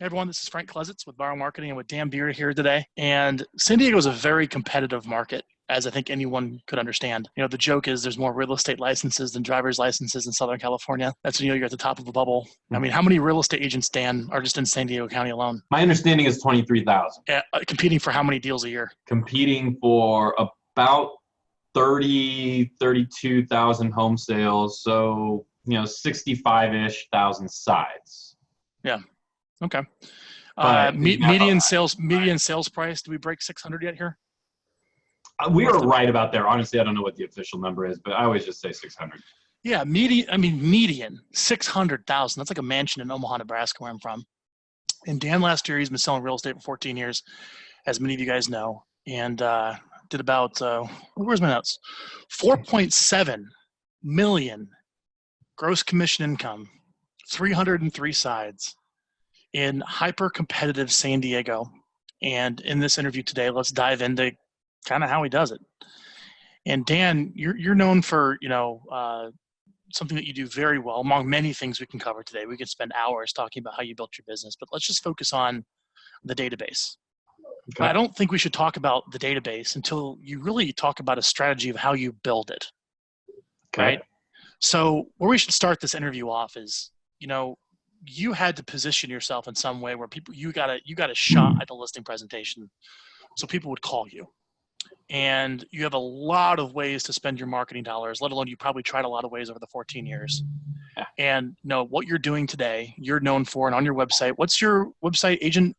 Hey everyone, this is Frank Klesitz with Vyral Marketing and with Dan Beer here today. And San Diego is a very competitive market, as I think anyone could understand. You know, the joke is there's more real estate licenses than driver's licenses in Southern California. That's when you're at the top of a bubble. I mean, how many real estate agents, Dan, are just in San Diego County alone? My understanding is 23,000. Competing for how many deals a year? Competing for about 32,000 home sales. So, 65-ish thousand sides. Yeah. Okay. Median sales price. Do we break 600 yet here? We are right about there. Honestly, I don't know what the official number is, but I always just say 600. Yeah, median 600,000. That's like a mansion in Omaha, Nebraska, where I'm from. And Dan last year, he's been selling real estate for 14 years, as many of you guys know, and did about where's my notes? 4.7 million gross commission income, 303 sides in hyper-competitive San Diego. And in this interview today, let's dive into kind of how he does it. And Dan, you're known for, something that you do very well. Among many things we can cover today, we could spend hours talking about how you built your business, but let's just focus on the database. Okay. I don't think we should talk about the database until you really talk about a strategy of how you build it. Okay. Right? So where we should start this interview off is, you had to position yourself in some way where you got a shot at the listing presentation, so people would call you. And you have a lot of ways to spend your marketing dollars, let alone you probably tried a lot of ways over the 14 years. Yeah. And what you're doing today, you're known for, and on your website, what's your website? Agent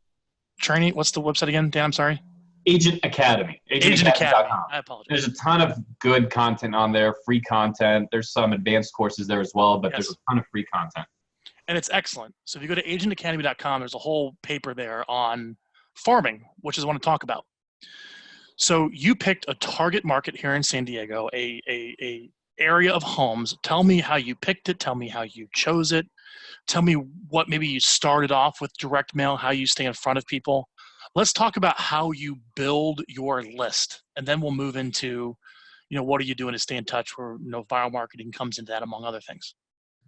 training? What's the website again, Dan? I'm sorry. Agent Academy. Agentacademy.com. I apologize. There's a ton of good content on there, free content. There's some advanced courses there as well, but There's a ton of free content. And it's excellent. So if you go to agentacademy.com, there's a whole paper there on farming, which is what I want to talk about. So you picked a target market here in San Diego, a area of homes. Tell me how you picked it. Tell me how you chose it. Tell me what maybe you started off with direct mail, how you stay in front of people. Let's talk about how you build your list, and then we'll move into, what are you doing to stay in touch where, Vyral Marketing comes into that, among other things.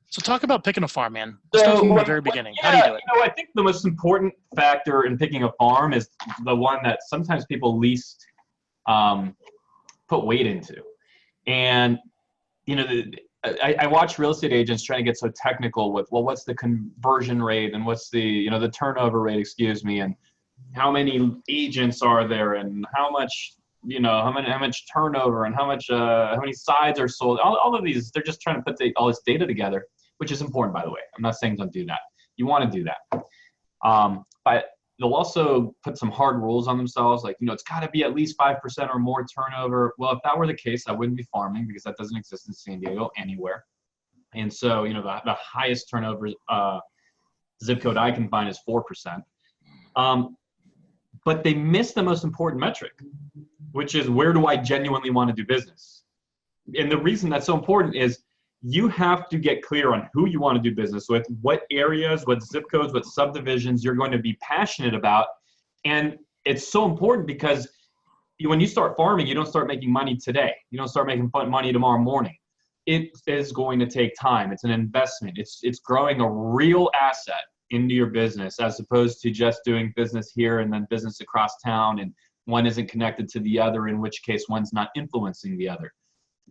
So talk about picking a farm, man. Start from the very beginning. How do you do it? I think the most important factor in picking a farm is the one that sometimes people least put weight into. And, I watch real estate agents trying to get so technical with, what's the conversion rate and what's the, the turnover rate, and how many agents are there and how much, how much turnover and how many sides are sold. All of these, they're just trying to put all this data together, which is important, by the way. I'm not saying don't do that. You want to do that. But they'll also put some hard rules on themselves, like, it's got to be at least 5% or more turnover. Well, if that were the case, I wouldn't be farming because that doesn't exist in San Diego anywhere. And so, the highest turnover zip code I can find is 4%. But they miss the most important metric, which is, where do I genuinely want to do business? And the reason that's so important is you have to get clear on who you want to do business with, what areas, what zip codes, what subdivisions you're going to be passionate about. And it's so important because when you start farming, you don't start making money today. You don't start making money tomorrow morning. It is going to take time. It's an investment. It's growing a real asset into your business, as opposed to just doing business here and then business across town, and one isn't connected to the other, in which case one's not influencing the other.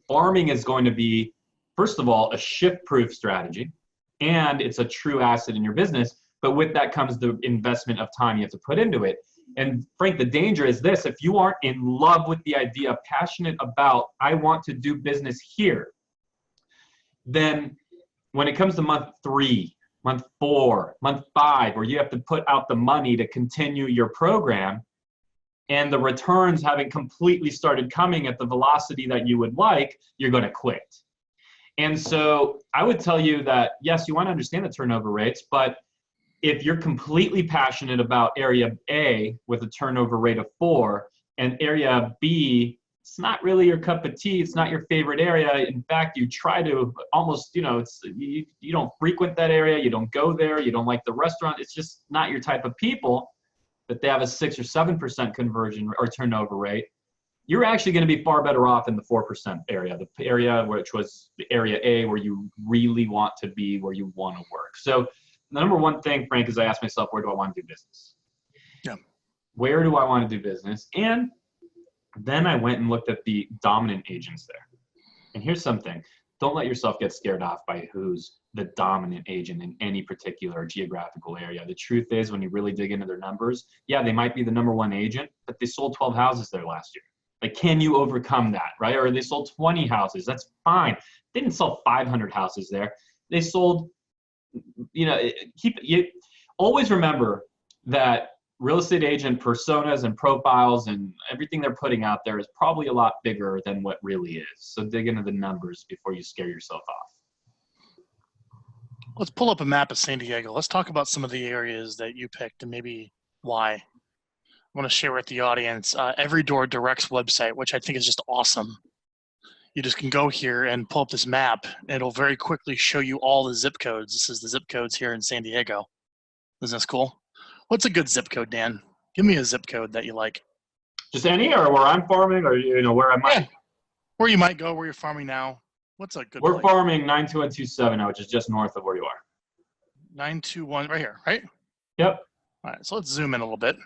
Farming is going to be, first of all, a shift-proof strategy, and it's a true asset in your business. But with that comes the investment of time you have to put into it. And Frank, the danger is this: if you aren't in love with the idea, passionate about, I want to do business here, then when it comes to month 3, month 4, month 5, where you have to put out the money to continue your program, and the returns haven't completely started coming at the velocity that you would like, you're going to quit. And so I would tell you that, yes, you want to understand the turnover rates, but if you're completely passionate about area A with a turnover rate of 4, and area B, it's not really your cup of tea, it's not your favorite area. In fact, you try to almost, you don't frequent that area, you don't go there, you don't like the restaurant, it's just not your type of people, but they have a 6 or 7% conversion or turnover rate, you're actually going to be far better off in the 4% area, the area which was the area A, where you really want to be, where you want to work. So the number one thing, Frank, is I ask myself, where do I want to do business? Yeah. Where do I want to do business? And then I went and looked at the dominant agents there. And here's something. Don't let yourself get scared off by who's the dominant agent in any particular geographical area. The truth is, when you really dig into their numbers, yeah, they might be the number one agent, but they sold 12 houses there last year. Like, can you overcome that, right? Or they sold 20 houses. That's fine. They didn't sell 500 houses there. They sold, always remember that real estate agent personas and profiles and everything they're putting out there is probably a lot bigger than what really is. So dig into the numbers before you scare yourself off. Let's pull up a map of San Diego. Let's talk about some of the areas that you picked and maybe why. I want to share with the audience Every Door Direct's website, which I think is just awesome. You just can go here and pull up this map. And it'll very quickly show you all the zip codes. This is the zip codes here in San Diego. Isn't this cool? What's a good zip code, Dan? Give me a zip code that you like. Just any, or where I'm farming, or where I might. Yeah. Where you might go, where you're farming now. What's a good? We're farming 92127 now, which is just north of where you are. 921, right here, right? Yep. All right, so let's zoom in a little bit.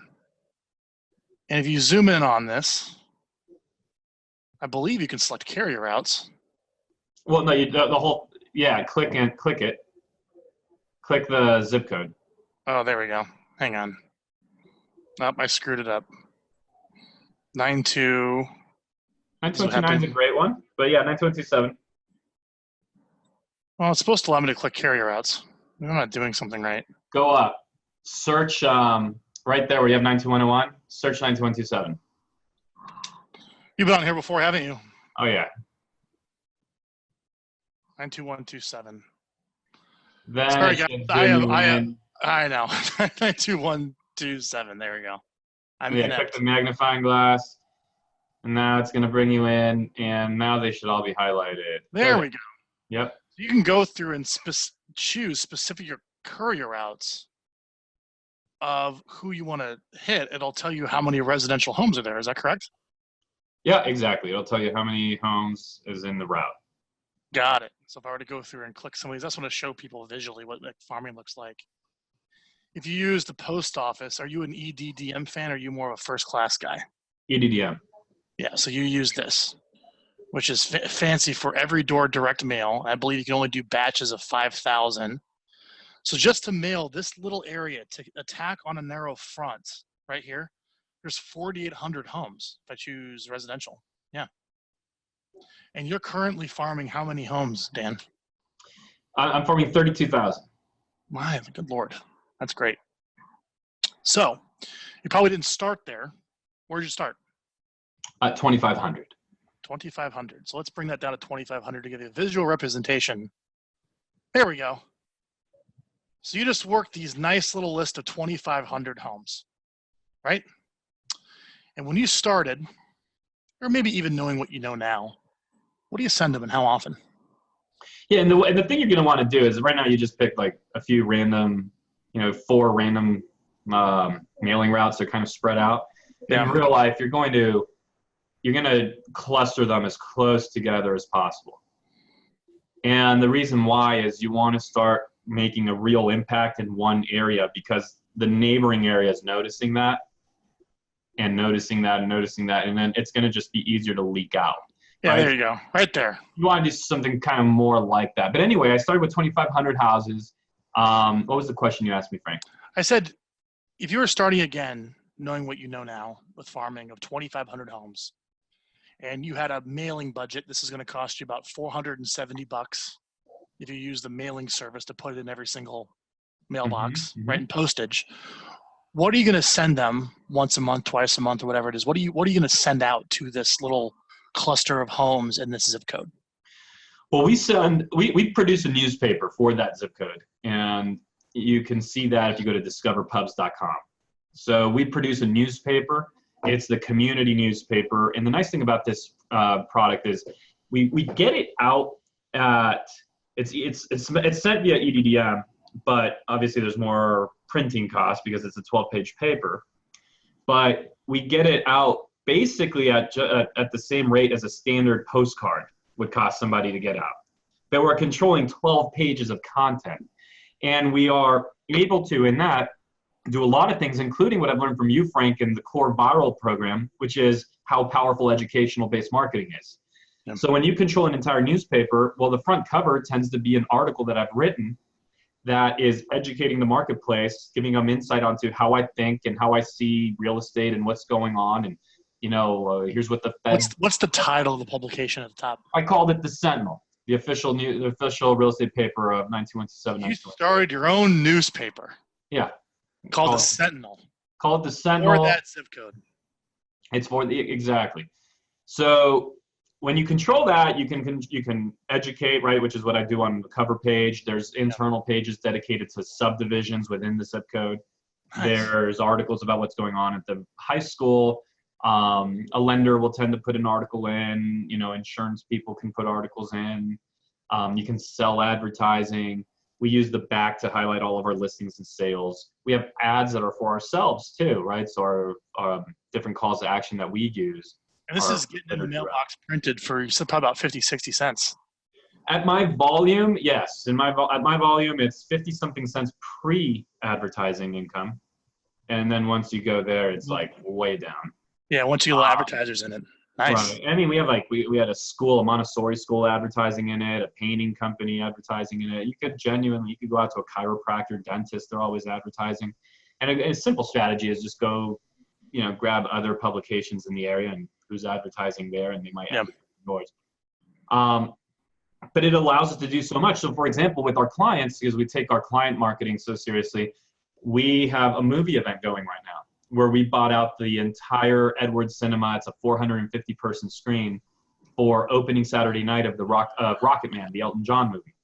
And if you zoom in on this, I believe you can select carrier routes. Well, no, the whole, yeah, click it. Click the zip code. Oh, there we go. Hang on. Nope, I screwed it up. 92129 is a great one, but yeah, 92127. Well, it's supposed to allow me to click carrier routes. I'm not doing something right. Go up. Search right there where you have 92101. Search 92127. You've been on here before, haven't you? Oh, yeah. 92127. Then sorry, guys. I know. 92127. There we go. Click the magnifying glass. And now it's going to bring you in. And now they should all be highlighted. There we go. Yep. You can go through and choose specific courier routes of who you want to hit. It'll tell you how many residential homes are there. Is that correct? Yeah, exactly. It'll tell you how many homes is in the route. Got it. So if I were to go through and click some of these, that's want to show people visually what farming looks like. If you use the post office, are you an EDDM fan or are you more of a first class guy? EDDM. Yeah, so you use this, which is fancy for every door direct mail. I believe you can only do batches of 5,000. So just to mail this little area to attack on a narrow front right here, there's 4,800 homes if I choose residential. Yeah. And you're currently farming how many homes, Dan? I'm farming 32,000. My good Lord. That's great. So you probably didn't start there. Where'd you start? At 2,500. 2,500. So let's bring that down to 2,500 to give you a visual representation. There we go. So you just worked these nice little list of 2,500 homes, right? And when you started, or maybe even knowing what you know now, what do you send them and how often? Yeah, and the thing you're going to want to do is right now you just pick like a few random, 4 random mailing routes that are kind of spread out. Yeah. In real life, you're going to cluster them as close together as possible. And the reason why is you want to start making a real impact in one area because the neighboring area is noticing that and noticing that and noticing that, and then it's going to just be easier to leak out. Yeah, right? There you go. Right there. You want to do something kind of more like that. But anyway, I started with 2,500 houses. What was the question you asked me, Frank? I said, if you were starting again, knowing what you know now with farming of 2,500 homes, and you had a mailing budget, this is going to cost you about $470 if you use the mailing service to put it in every single mailbox, right, and postage. What are you going to send them once a month, twice a month, or whatever it is? What are you going to send out to this little cluster of homes in this zip code? Well, we produce a newspaper for that zip code, and you can see that if you go to discoverpubs.com. So we produce a newspaper. It's the community newspaper, and the nice thing about this product is we get it out at it's sent via EDDM, but obviously there's more printing costs because it's a 12-page paper. But we get it out basically at the same rate as a standard postcard would cost somebody to get out. But we're controlling 12 pages of content. And we are able to, in that, do a lot of things, including what I've learned from you, Frank, in the core Vyral program, which is how powerful educational-based marketing is. Yep. So when you control an entire newspaper, well, the front cover tends to be an article that I've written that is educating the marketplace, giving them insight onto how I think and how I see real estate and what's going on. And, here's what the Fed. What's the title of the publication at the top? I called it the Sentinel, the official real estate paper of 1917. You started your own newspaper. Yeah. Called the Sentinel. Call it the Sentinel. Or that zip code. It's exactly. So when you control that, you can educate, right? Which is what I do on the cover page. There's internal pages dedicated to subdivisions within the zip code. Nice. There's articles about what's going on at the high school. A lender will tend to put an article in. Insurance people can put articles in. You can sell advertising. We use the back to highlight all of our listings and sales. We have ads that are for ourselves too, right? So our different calls to action that we use. And this is getting in the mailbox printed for probably about 50, 60 cents. At my volume, yes. At my volume, it's 50 something cents pre-advertising income. And then once you go there, it's like way down. Yeah, once you get advertisers in it. Nice. Right. I mean, we have we had a Montessori school advertising in it, a painting company advertising in it. You could go out to a chiropractor, dentist, they're always advertising. And a simple strategy is just go, grab other publications in the area and who's advertising there, and they might advertise yours. But it allows us to do so much. So for example, with our clients, because we take our client marketing so seriously, we have a movie event going right now, where we bought out the entire Edwards Cinema. It's a 450 person screen for opening Saturday night of the Rocket Man, the Elton John movie.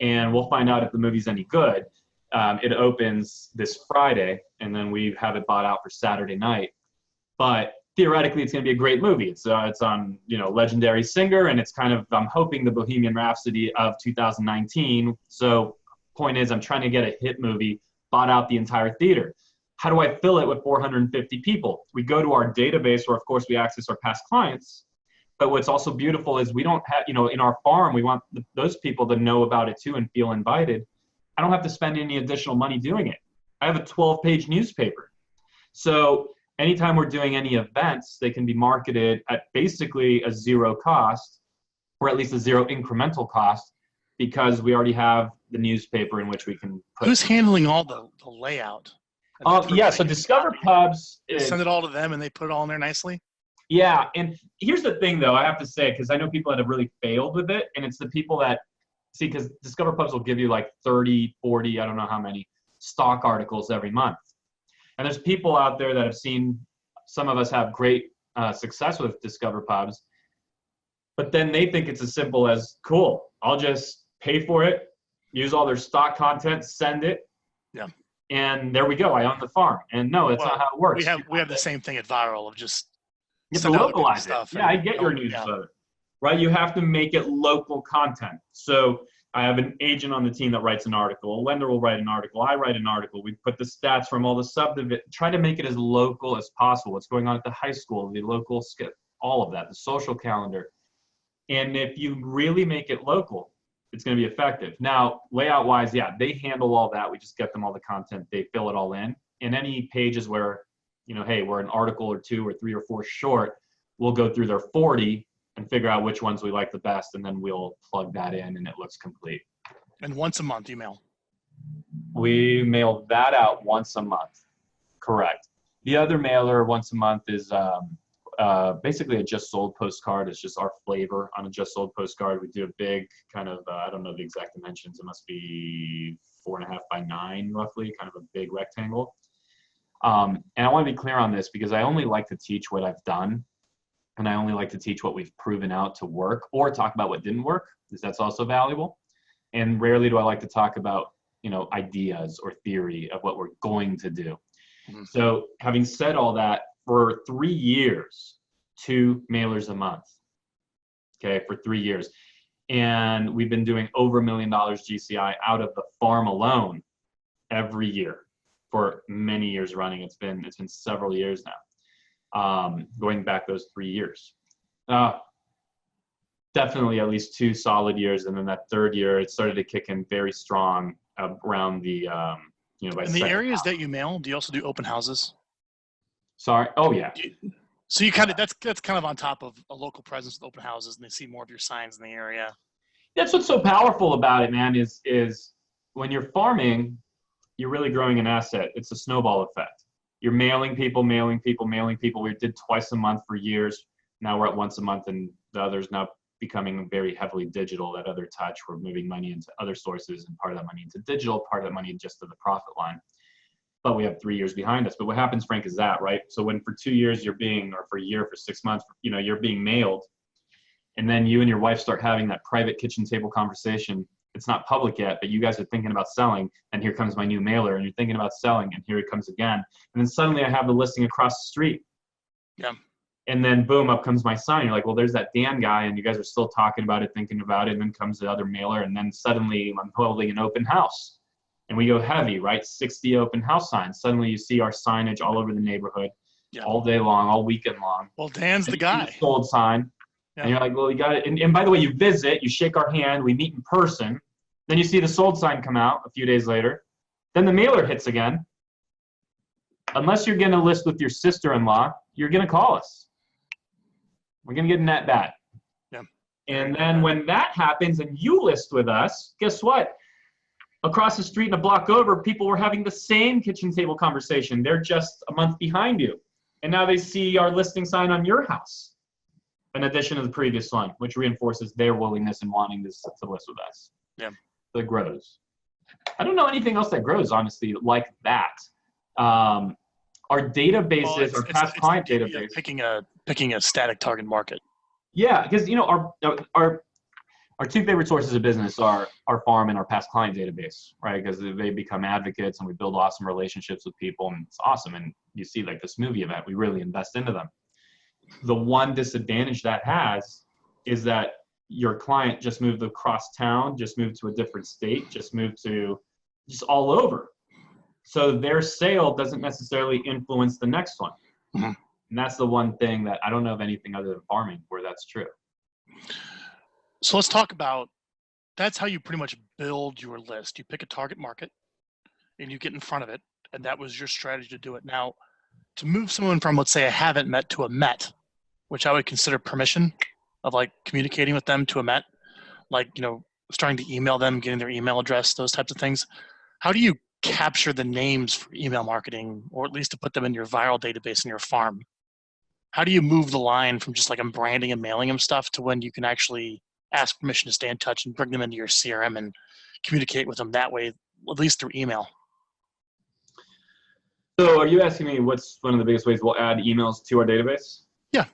And we'll find out if the movie's any good. It opens this Friday, and then we have it bought out for Saturday night. But theoretically, it's going to be a great movie. It's on, legendary singer, and it's kind of, I'm hoping, the Bohemian Rhapsody of 2019. So point is, I'm trying to get a hit movie, bought out the entire theater. How do I fill it with 450 people? We go to our database, where of course we access our past clients. But what's also beautiful is we don't have, in our farm, we want those people to know about it too and feel invited. I don't have to spend any additional money doing it. I have a 12-page newspaper. So anytime we're doing any events, they can be marketed at basically a zero cost, or at least a zero incremental cost, because we already have the newspaper in which we can put. Who's handling all the layout? So Discover Pubs. Send it all to them and they put it all in there nicely? Yeah, and here's the thing though, I have to say, because I know people that have really failed with it, and it's the people that, see, because Discover Pubs will give you like 30, 40, I don't know how many, stock articles every month. And there's people out there that have seen some of us have great success with Discover Pubs, but then they think it's as simple as, cool, I'll just pay for it, use all their stock content, send it. Yeah. And there we go. I own the farm. And no, that's not how it works. We have the same thing at Vyral of just you have to localize it. Yeah, I get your newsletter, right? You have to make it local content. So I have an agent on the team that writes an article. A lender will write an article. I write an article. We put the stats from all the subdivisions. Try to make it as local as possible. What's going on at the high school, the local skip, all of that, the social calendar. And if you really make it local, it's going to be effective. Now, layout-wise, yeah, they handle all that. We just get them all the content. They fill it all in. And any pages where, hey, we're an article or two or three or four short, we'll go through their 40 and figure out which ones we like the best, and then we'll plug that in, and it looks complete. And once a month, you mail? We mail that out once a month. Correct. The other mailer once a month is basically a just sold postcard. It's just our flavor on a just sold postcard. We do a big kind of, I don't know the exact dimensions. It must be 4.5 by 9 roughly, kind of a big rectangle. And I want to be clear on this because I only like to teach what I've done. And I only like to teach what we've proven out to work, or talk about what didn't work, because that's also valuable. And rarely do I like to talk about, ideas or theory of what we're going to do. Mm-hmm. So having said all that, for 3 years, 2 mailers a month, okay, for 3 years. And we've been doing over $1 million GCI out of the farm alone every year for many years running. It's been several years now, going back those 3 years. Definitely at least 2 solid years. And then that third year, it started to kick in very strong. around the, by In the second areas half. that you mail, do you also do open houses? Sorry. Oh yeah. So you kind of that's kind of on top of a local presence with open houses, and they see more of your signs in the area. That's what's so powerful about it, man, is when you're farming, you're really growing an asset. It's a snowball effect. You're mailing people. We did twice a month for years. Now we're at once a month, and the other's now becoming very heavily digital, that other touch. We're moving money into other sources, and part of that money into digital, part of that money just to the profit line. But we have 3 years behind us. But what happens, Frank, is that, right? So when for 2 years or for a year, for 6 months, you're being mailed, and then you and your wife start having that private kitchen table conversation. It's not public yet, but you guys are thinking about selling, and here comes my new mailer, and you're thinking about selling, and here it comes again. And then suddenly I have the listing across the street. Yeah. And then boom, up comes my sign. You're like, well, there's that Dan guy, and you guys are still talking about it, thinking about it, and then comes the other mailer, and then suddenly I'm holding an open house. And we go heavy, right? 60 open house signs. Suddenly you see our signage all over the neighborhood, all day long, all weekend long. Well, Dan's and the guy. Sold sign. Yeah. And you're like, well, you got it. And by the way, you visit, you shake our hand, we meet in person. Then you see the sold sign come out a few days later. Then the mailer hits again. Unless you're going to list with your sister-in-law, you're going to call us. We're going to get in that bat. Yeah. And then when that happens and you list with us, guess what? Across the street and a block over, people were having the same kitchen table conversation. They're just a month behind you. And now they see our listing sign on your house, in addition to the previous one, which reinforces their willingness and wanting to list with us. Yeah. That grows. I don't know anything else that grows, honestly, like that. Our databases, our past client database. Picking a static target market. Yeah, because our two favorite sources of business are our farm and our past client database, right? Because they become advocates, and we build awesome relationships with people, and it's awesome. And you see, like this movie event, we really invest into them. The one disadvantage that has is that your client just moved across town, just moved to a different state, just all over. So their sale doesn't necessarily influence the next one. Mm-hmm. And that's the one thing that I don't know of anything other than farming where that's true. So let's talk about, that's how you pretty much build your list. You pick a target market and you get in front of it. And that was your strategy to do it. Now, to move someone from, let's say, a haven't met to a met, which I would consider permission of like communicating with them to a met, like, starting to email them, getting their email address, those types of things. How do you capture the names for email marketing, or at least to put them in your Vyral database in your farm? How do you move the line from just like I'm branding and mailing them stuff to when you can actually ask permission to stay in touch and bring them into your CRM and communicate with them that way, at least through email? So are you asking me what's one of the biggest ways we'll add emails to our database? Yeah.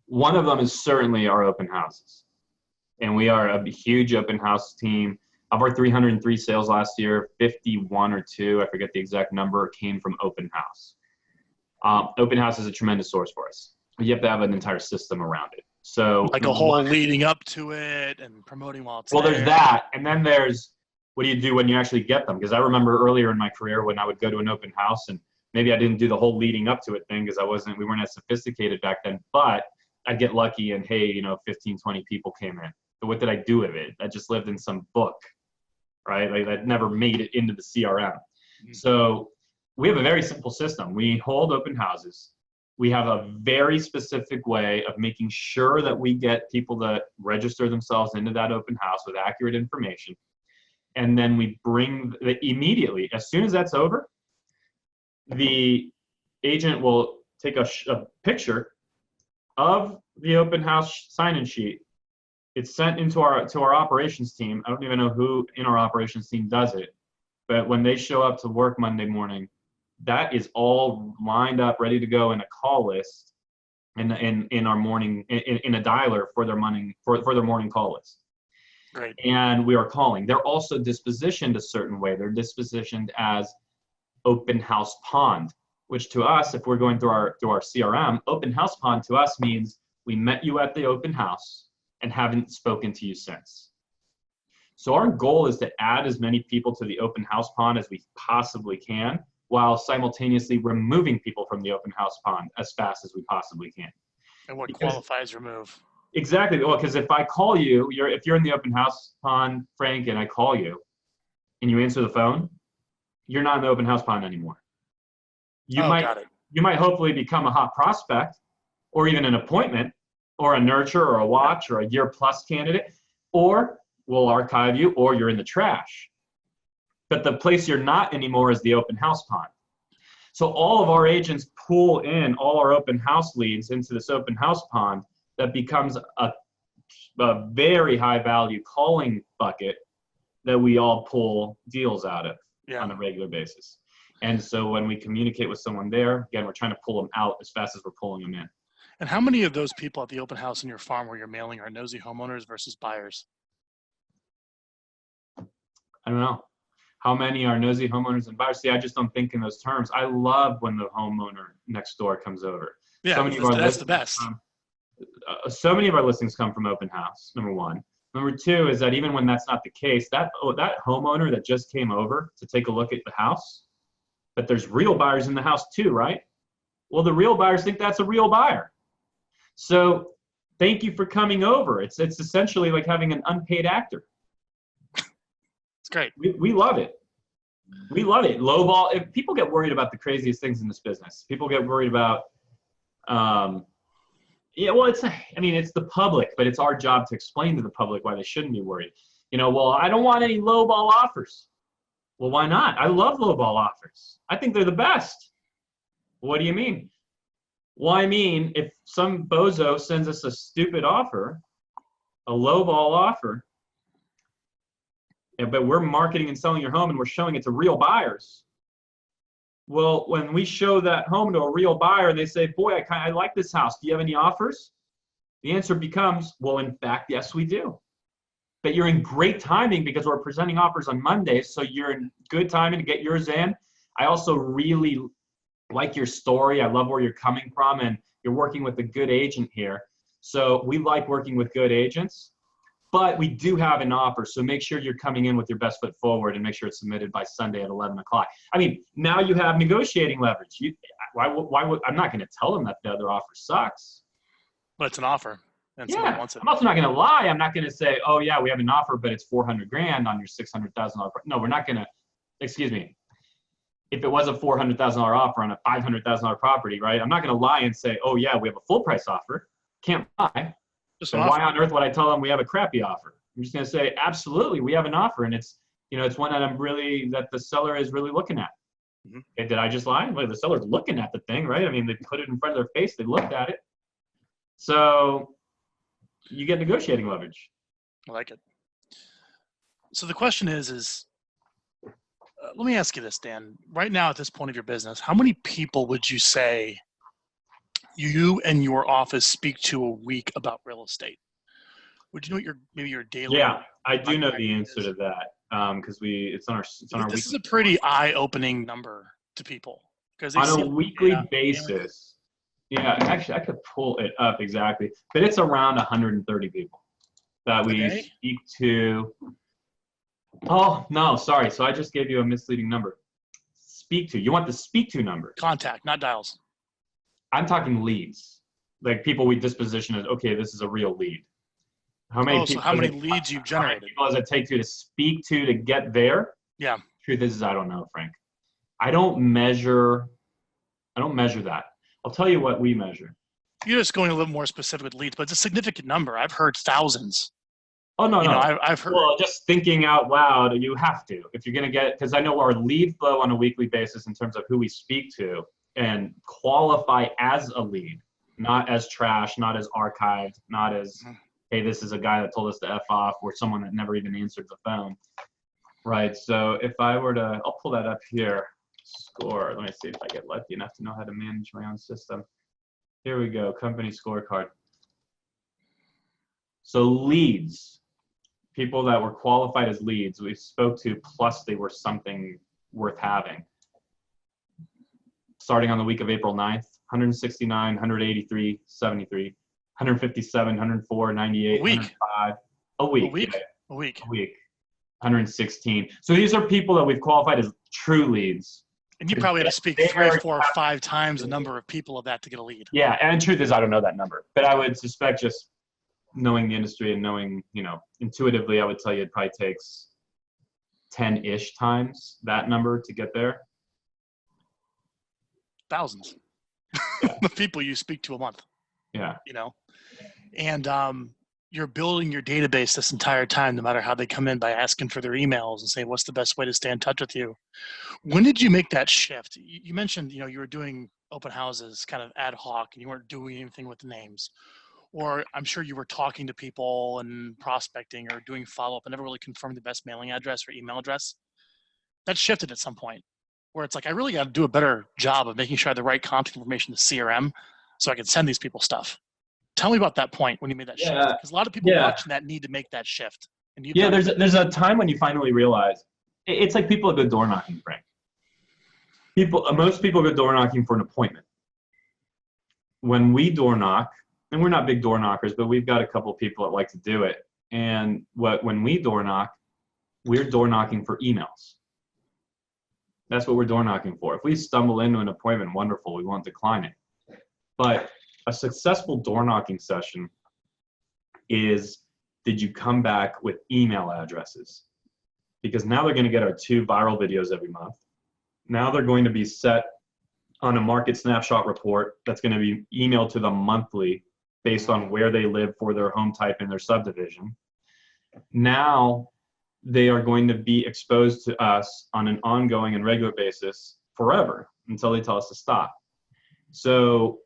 One of them is certainly our open houses. And we are a huge open house team. Of our 303 sales last year, 51 or 2, I forget the exact number, came from open house. Open house is a tremendous source for us. You have to have an entire system around it. So like a whole leading up to it and promoting while it's there. There's that. And then there's, what do you do when you actually get them? Because I remember earlier in my career when I would go to an open house, and maybe I didn't do the whole leading up to it thing because we weren't as sophisticated back then, but I'd get lucky and hey, 15, 20 people came in. But what did I do with it? I just lived in some book, right? Like that never made it into the CRM. Mm-hmm. So we have a very simple system. We hold open houses. We have a very specific way of making sure that we get people that register themselves into that open house with accurate information. And then we bring immediately, as soon as that's over, the agent will take a picture of the open house sign-in sheet. It's sent into our operations team. I don't even know who in our operations team does it, but when they show up to work Monday morning, that is all lined up, ready to go in a call list, in our morning in a dialer for their morning call list. Great. And we are calling. They're also dispositioned a certain way. They're dispositioned as open house pond, which to us, if we're going through our CRM, open house pond to us means we met you at the open house and haven't spoken to you since. So our goal is to add as many people to the open house pond as we possibly can, while simultaneously removing people from the open house pond as fast as we possibly can. And what qualifies remove? Exactly. Well, because if I call you, if you're in the open house pond, Frank, and I call you, and you answer the phone, you're not in the open house pond anymore. Got it. You might hopefully become a hot prospect, or even an appointment, or a nurture, or a watch, or a year plus candidate, or we'll archive you, or you're in the trash. But the place you're not anymore is the open house pond. So all of our agents pull in all our open house leads into this open house pond that becomes a very high value calling bucket that we all pull deals out of on a regular basis. And so when we communicate with someone there, again, we're trying to pull them out as fast as we're pulling them in. And how many of those people at the open house in your farm where you're mailing are nosy homeowners versus buyers? I don't know. How many are nosy homeowners and buyers? See, I just don't think in those terms. I love when the homeowner next door comes over. Yeah, that's the best. So many of our listings come from open house, number one. Number two is that even when that's not the case, that homeowner that just came over to take a look at the house, that there's real buyers in the house too, right? Well, the real buyers think that's a real buyer. So thank you for coming over. It's essentially like having an unpaid actor. It's great. We love it. We love it. Lowball. If people get worried about the craziest things in this business, people get worried about, well, it's the public, but it's our job to explain to the public why they shouldn't be worried. Well, I don't want any lowball offers. Well, why not? I love lowball offers. I think they're the best. What do you mean? Well, I mean, if some bozo sends us a stupid offer, a lowball offer, but we're marketing and selling your home and we're showing it to real buyers. Well, when we show that home to a real buyer and they say, boy, I like this house. Do you have any offers? The answer becomes, well, in fact, yes, we do. But you're in great timing because we're presenting offers on Mondays. So you're in good timing to get yours in. I also really like your story. I love where you're coming from, and you're working with a good agent here. So we like working with good agents, but we do have an offer. So make sure you're coming in with your best foot forward and make sure it's submitted by Sunday at 11 o'clock. I mean, now you have negotiating leverage. Why would I'm not going to tell them that the other offer sucks. But it's an offer. And yeah, wants it. I'm also not going to lie. I'm not going to say, oh yeah, we have an offer, but it's $400,000 on your $600,000. No, we're not going to, excuse me. If it was a $400,000 offer on a $500,000 property, right? I'm not going to lie and say, oh yeah, we have a full price offer. Can't lie. So why on earth would I tell them we have a crappy offer? I'm just going to say, absolutely, we have an offer, and it's one that the seller is really looking at. Mm-hmm. Okay, did I just lie? Well, the seller's looking at the thing, right? I mean, they put it in front of their face, they looked at it. So you get negotiating leverage. I like it. So the question is let me ask you this, Dan. Right now at this point of your business, how many people would you say you and your office speak to a week about real estate? Would you know what maybe your daily? Yeah, I do know the answer to that because it's on our. This is a pretty eye-opening number to people because on a weekly basis. Yeah, actually, I could pull it up exactly, but it's around 130 people that we speak to. Oh no, sorry. So I just gave you a misleading number. Speak to. You want the speak to number? Contact, not dials. I'm talking leads, like people we disposition as, okay, this is a real lead. How many people? So how many leads you've generated? How many people does it take to speak to get there? Yeah. Truth is, I don't know, Frank. I don't measure that. I'll tell you what we measure. You're just going a little more specific with leads, but it's a significant number. I've heard thousands. Oh, no. I've heard. Well, just thinking out loud, you have to. If you're going to get, because I know our lead flow on a weekly basis in terms of who we speak to and qualify as a lead, not as trash, not as archived, not as, hey, this is a guy that told us to F off, or someone that never even answered the phone. Right. So if I were to, I'll pull that up here. Score. Let me see if I get lucky enough to know how to manage my own system. Here we go. Company scorecard. So leads, people that were qualified as leads, we spoke to, plus they were something worth having. Starting on the week of April 9th, 169, 183, 73, 157, 104, 98, 105. A week. Yeah. A week. 116. So these are people that we've qualified as true leads. And you probably had to speak 3 or 4 or 5 times the number of people of that to get a lead. Yeah, and truth is, I don't know that number. But I would suspect, just knowing the industry and knowing, intuitively, I would tell you it probably takes 10-ish times that number to get there. Thousands. Yeah. The people you speak to a month. Yeah. You know, and you're building your database this entire time, no matter how they come in, by asking for their emails and saying, what's the best way to stay in touch with you? When did you make that shift? You mentioned, you know, you were doing open houses kind of ad hoc and you weren't doing anything with the names. Or I'm sure you were talking to people and prospecting or doing follow-up and never really confirmed the best mailing address or email address. That shifted at some point where it's like, I really got to do a better job of making sure I have the right contact information to CRM so I can send these people stuff. Tell me about that point when you made that shift, because a lot of people watching that need to make that shift. And there's a time when you finally realize it's like people go door knocking, Frank. Most people go door knocking for an appointment. When we door knock, and we're not big door knockers, but we've got a couple of people that like to do it. And when we door knock, we're door knocking for emails. That's what we're door knocking for. If we stumble into an appointment, wonderful, we won't decline it. But a successful door knocking session is, did you come back with email addresses? Because now they're going to get our 2 viral videos every month. Now they're going to be set on a market snapshot report that's going to be emailed to them monthly based on where they live for their home type in their subdivision. Now they are going to be exposed to us on an ongoing and regular basis forever until they tell us to stop. So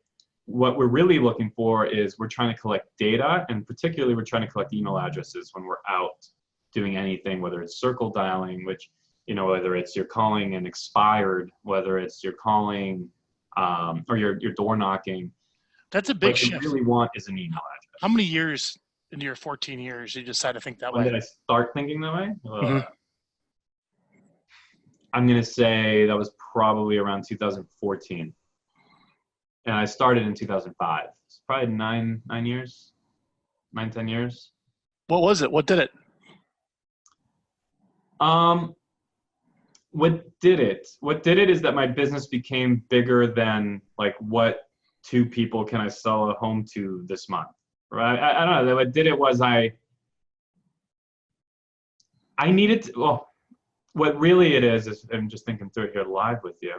what we're really looking for is we're trying to collect data, and particularly we're trying to collect email addresses when we're out doing anything, whether it's circle dialing, which, you know, whether it's you're calling an expired, whether it's you're calling or you're door knocking. That's a big shift. What you really want is an email address. How many years into your 14 years you decided to think that way? When did I start thinking that way? Mm-hmm. I'm going to say that was probably around 2014. And I started in 2005. It's probably 10 years. What was it? What did it? What did it? What did it is that my business became bigger than like what 2 people can I sell a home to this month, right? I don't know. What did it was I needed to, well, what really it is I'm just thinking through it here live with you.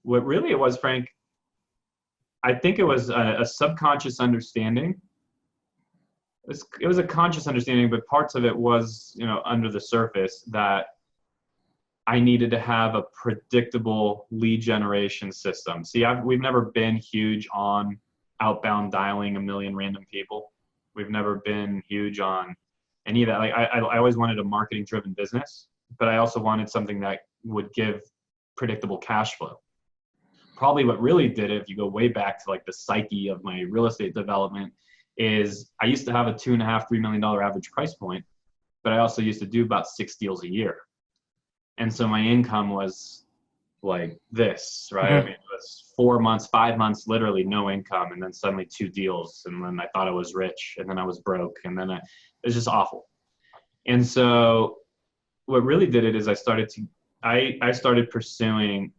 What really it was, Frank, I think it was a subconscious understanding. It was a conscious understanding, but parts of it was, you know, under the surface, that I needed to have a predictable lead generation system. See, we've never been huge on outbound dialing a million random people. We've never been huge on any of that. Like I always wanted a marketing-driven business, but I also wanted something that would give predictable cash flow. Probably what really did it, if you go way back to like the psyche of my real estate development, is I used to have a $2.5–3 million average price point, but I also used to do about 6 deals a year. And so my income was like this, right? Mm-hmm. I mean, it was 4 months, 5 months, literally no income. And then suddenly 2 deals. And then I thought I was rich, and then I was broke. And then it was just awful. And so what really did it is I started pursuing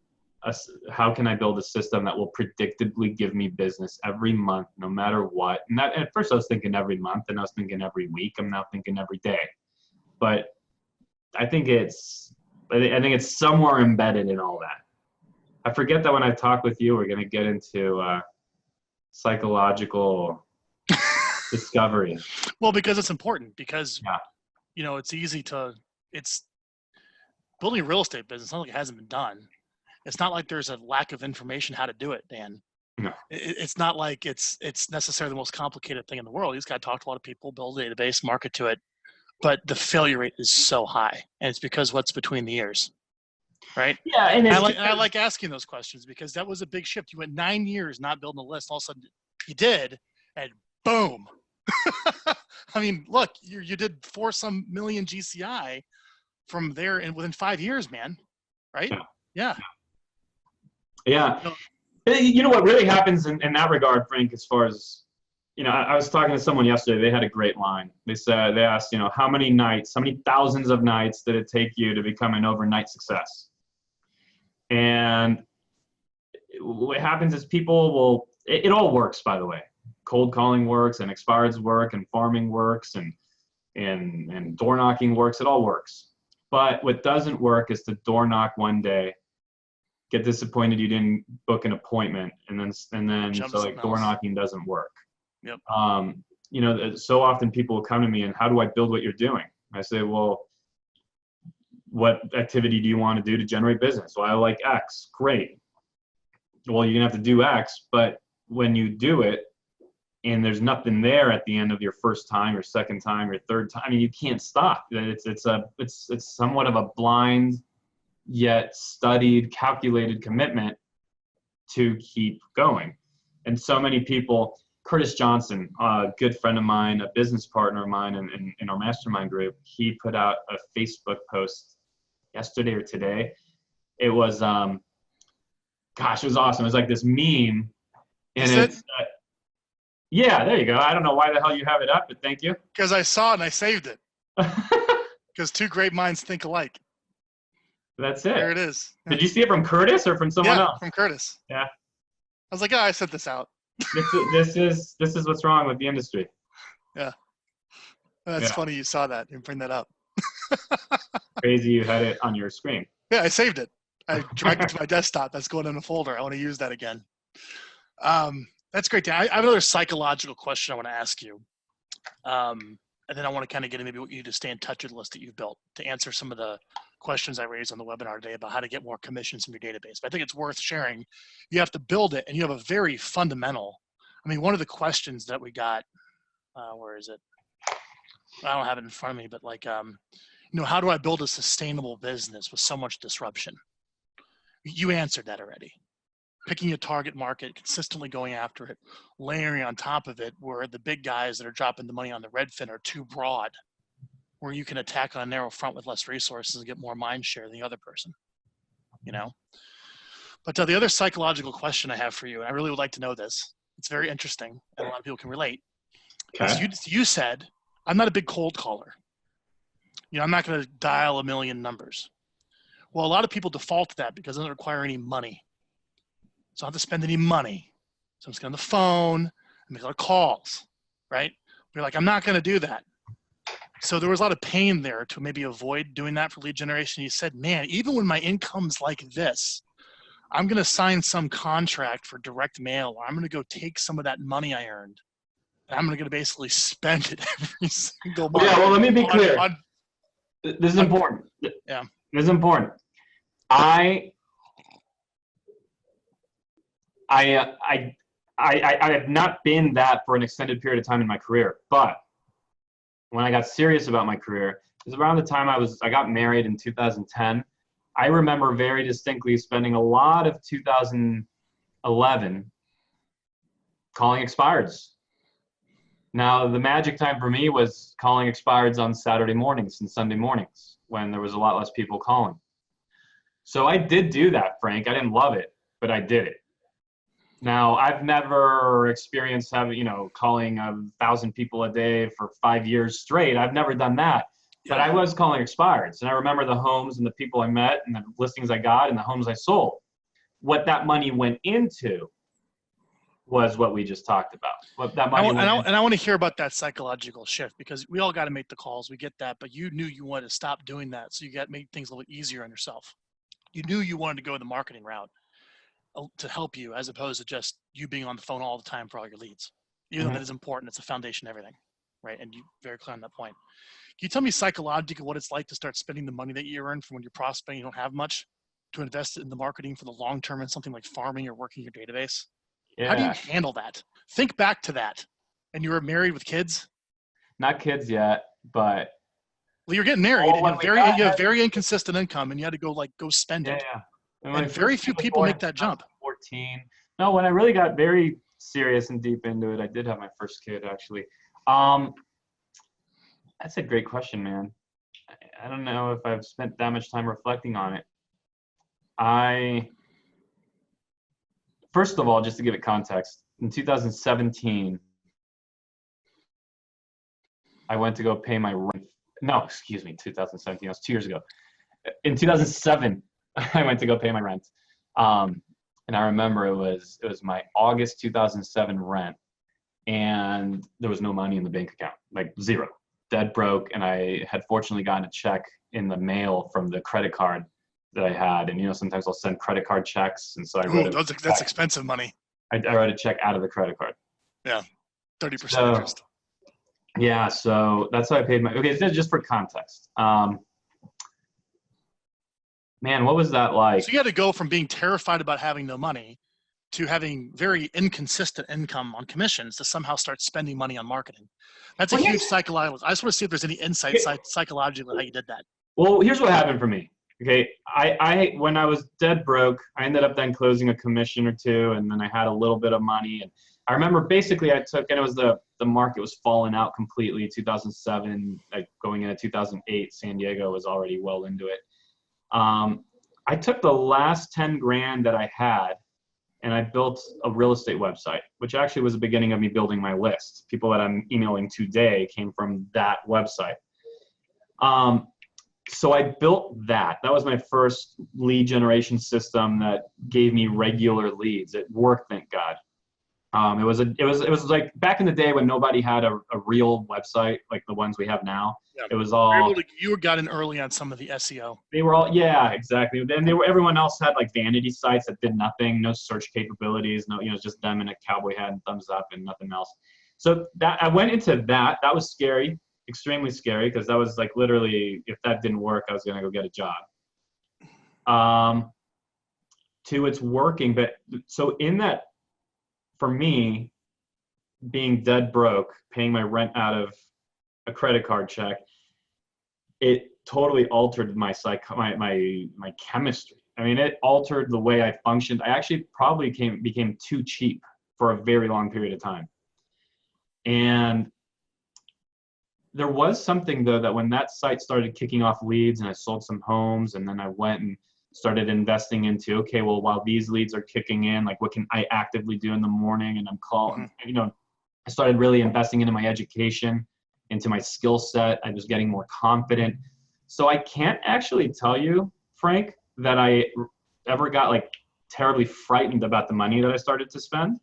how can I build a system that will predictably give me business every month, no matter what. And at first I was thinking every month, and I was thinking every week. I'm now thinking every day. But I think it's somewhere embedded in all that. I forget that when I talk with you, we're going to get into psychological discovery. Well, because it's important, because, you know, it's building a real estate business. It's not like it hasn't been done. It's not like there's a lack of information how to do it, Dan. No. It's not like it's necessarily the most complicated thing in the world. You just got to talk to a lot of people, build a database, market to it. But the failure rate is so high, and it's because what's between the ears, right? Yeah, and I like asking those questions, because that was a big shift. You went 9 years not building a list. All of a sudden you did, and boom. I mean, look, you did 4 some million GCI from there, and within 5 years, man, right? Yeah. You know what really happens in that regard, Frank, as far as, you know, I was talking to someone yesterday. They had a great line. They asked, you know, how many thousands of nights did it take you to become an overnight success? And what happens is people it all works, by the way. Cold calling works, and expireds work, and farming works, and door knocking works. It all works. But what doesn't work is to door knock one day, get disappointed you didn't book an appointment, and then so like door knocking doesn't work. Yep. You know, so often people will come to me and, how do I build what you're doing? I say, well, what activity do you want to do to generate business? Well, I like X. Great. Well, you're gonna have to do X, but when you do it and there's nothing there at the end of your first time or second time or third time, I mean, you can't stop. It's somewhat of a blind yet studied, calculated commitment to keep going. And so many people, Curtis Johnson, a good friend of mine, a business partner of mine in our mastermind group, he put out a Facebook post yesterday or today. It was, gosh, it was awesome. It was like this meme. And it's, yeah, there you go. I don't know why the hell you have it up, but thank you. Because I saw it and I saved it. Because two great minds think alike. That's it. There it is. Did you see it from Curtis or from someone else? From Curtis. Yeah. I was like, oh, I sent this out. This is what's wrong with the industry. Yeah. That's funny you saw that and bring that up. Crazy you had it on your screen. Yeah, I saved it. I dragged it to my desktop. That's going in a folder. I want to use that again. That's great, Dan. I have another psychological question I want to ask you. And then I want to kind of get into maybe what you do to stay in touch with the list that you've built to answer some of the questions I raised on the webinar today about how to get more commissions from your database. But I think it's worth sharing. You have to build it, and you have a very fundamental, I mean, one of the questions that we got, where is it? I don't have it in front of me, but like, you know, how do I build a sustainable business with so much disruption? You answered that already. Picking a target market, consistently going after it, layering on top of it where the big guys that are dropping the money on the Redfin are too broad, where you can attack on a narrow front with less resources and get more mind share than the other person, you know? But the other psychological question I have for you, and I really would like to know this, it's very interesting and a lot of people can relate. Okay. You said, I'm not a big cold caller. You know, I'm not going to dial a million numbers. Well, a lot of people default to that because it doesn't require any money. So I don't have to spend any money. So I'm just going on the phone and make a lot of calls, right? You're like, I'm not going to do that. So there was a lot of pain there to maybe avoid doing that for lead generation. You said, man, even when my income's like this, I'm going to sign some contract for direct mail, or I'm going to go take some of that money I earned, and I'm going to basically spend it every single month. Yeah, well, let me be clear. This is important. Yeah. This is important. I have not been that for an extended period of time in my career, but when I got serious about my career, it was around the time I got married in 2010. I remember very distinctly spending a lot of 2011 calling expireds. Now, the magic time for me was calling expireds on Saturday mornings and Sunday mornings when there was a lot less people calling. So I did do that, Frank. I didn't love it, but I did it. Now, I've never experienced calling 1,000 people a day for 5 years straight. I've never done that. But I was calling expireds. And I remember the homes and the people I met and the listings I got and the homes I sold. What that money went into was what we just talked about. What that money I want to hear about that psychological shift, because we all got to make the calls. We get that. But you knew you wanted to stop doing that. So you got to make things a little easier on yourself. You knew you wanted to go the marketing route to help you, as opposed to just you being on the phone all the time for all your leads. Even though that is important, it's a foundation of everything, right? And you're very clear on that point. Can you tell me psychologically what it's like to start spending the money that you earn from when you're prospecting, you don't have much, to invest it in the marketing for the long term in something like farming or working your database? Yeah. How do you handle that? Think back to that. And you were married with kids? Not kids yet, but. Well, you're getting married and you have very inconsistent income, and you had to go spend it. Yeah. And very few people make that jump. 14. No, when I really got very serious and deep into it, I did have my first kid, actually. That's a great question, man. I don't know if I've spent that much time reflecting on it. First of all, just to give it context, in 2017, I went to go pay my rent. No, excuse me, 2017. That was 2 years ago. In 2007, I went to go pay my rent. And I remember it was my August 2007 rent, and there was no money in the bank account, like zero. dead broke, and I had fortunately gotten a check in the mail from the credit card that I had. And, you know, sometimes I'll send credit card checks. And so I wrote that's expensive money. I wrote a check out of the credit card. Yeah. 30% So, interest. yeah. So that's how I paid my, okay. Just for context. Man, what was that like? So you had to go from being terrified about having no money to having very inconsistent income on commissions to somehow start spending money on marketing. That's a huge psychological. I just want to see if there's any insight psychologically how you did that. Well, here's what happened for me. Okay, I when I was dead broke, I ended up then closing a commission or two, and then I had a little bit of money. And I remember basically I took, and it was the market was falling out completely. 2007, like going into 2008, San Diego was already well into it. I took the last 10 grand that I had, and I built a real estate website, which actually was the beginning of me building my list. People that I'm emailing today came from that website. So I built that. That was my first lead generation system that gave me regular leads. It worked, thank God. It was like back in the day when nobody had a real website like the ones we have now. Yeah. It was all you got in early on some of the SEO. They were all, yeah, exactly. Then everyone else had like vanity sites that did nothing, no search capabilities, no, you know, just them in a cowboy hat and thumbs up and nothing else. So that I went into that. That was scary, extremely scary, because that was like literally, if that didn't work, I was gonna go get a job. It's working, but so in that, for me, being dead broke, paying my rent out of a credit card check, it totally altered my chemistry. I mean, it altered the way I functioned. I actually probably became too cheap for a very long period of time. And there was something though, that when that site started kicking off leads and I sold some homes, and then I went and started investing into, okay, well, while these leads are kicking in, like what can I actively do in the morning? And I'm calling, you know, I started really investing into my education, into my skill set. I was getting more confident. So I can't actually tell you, Frank, that I ever got like terribly frightened about the money that I started to spend,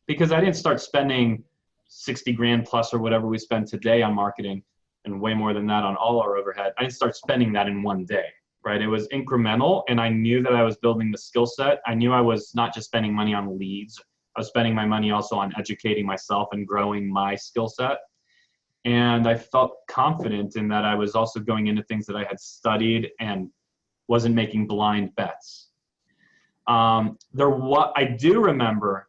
because I didn't start spending 60 grand plus or whatever we spend today on marketing, and way more than that on all our overhead. I didn't start spending that in one day. Right? It was incremental, and I knew that I was building the skill set. I knew I was not just spending money on leads. I was spending my money also on educating myself and growing my skill set. And I felt confident in that I was also going into things that I had studied and wasn't making blind bets. I do remember,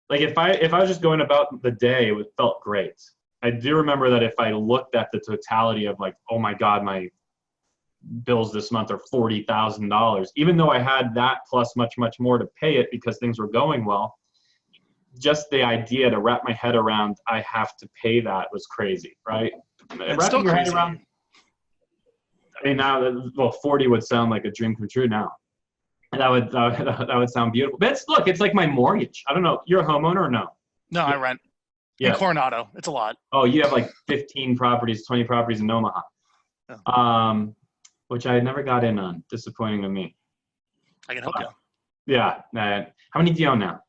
like if I was just going about the day, it felt great. I do remember that if I looked at the totality of like, oh my God, my bills this month are $40,000, even though I had that plus much, much more to pay it because things were going well, just the idea to wrap my head around, I have to pay that, was crazy, right? It's still crazy. Head around, I mean, now, 40 would sound like a dream come true now. And that would sound beautiful. But look, it's like my mortgage. I don't know. You're a homeowner or no? No, I rent. Yeah. In Coronado. It's a lot. Oh, you have like 15 properties, 20 properties in Omaha. Yeah. Which I never got in on. Disappointing of me. I can help you. Yeah. How many do you own now?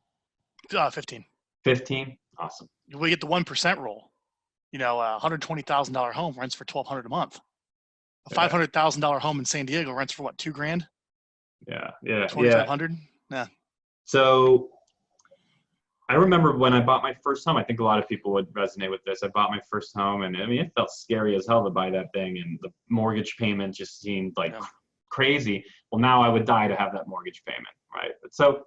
15. 15? Awesome. We get the 1% rule. You know, $120,000 home rents for $1,200 a month. A $500,000 home in San Diego rents for what, $2,000? Yeah. 2,500. Yeah. So I remember when I bought my first home, I think a lot of people would resonate with this. I bought my first home, and I mean, it felt scary as hell to buy that thing, and the mortgage payment just seemed like crazy. Well, now I would die to have that mortgage payment, right? So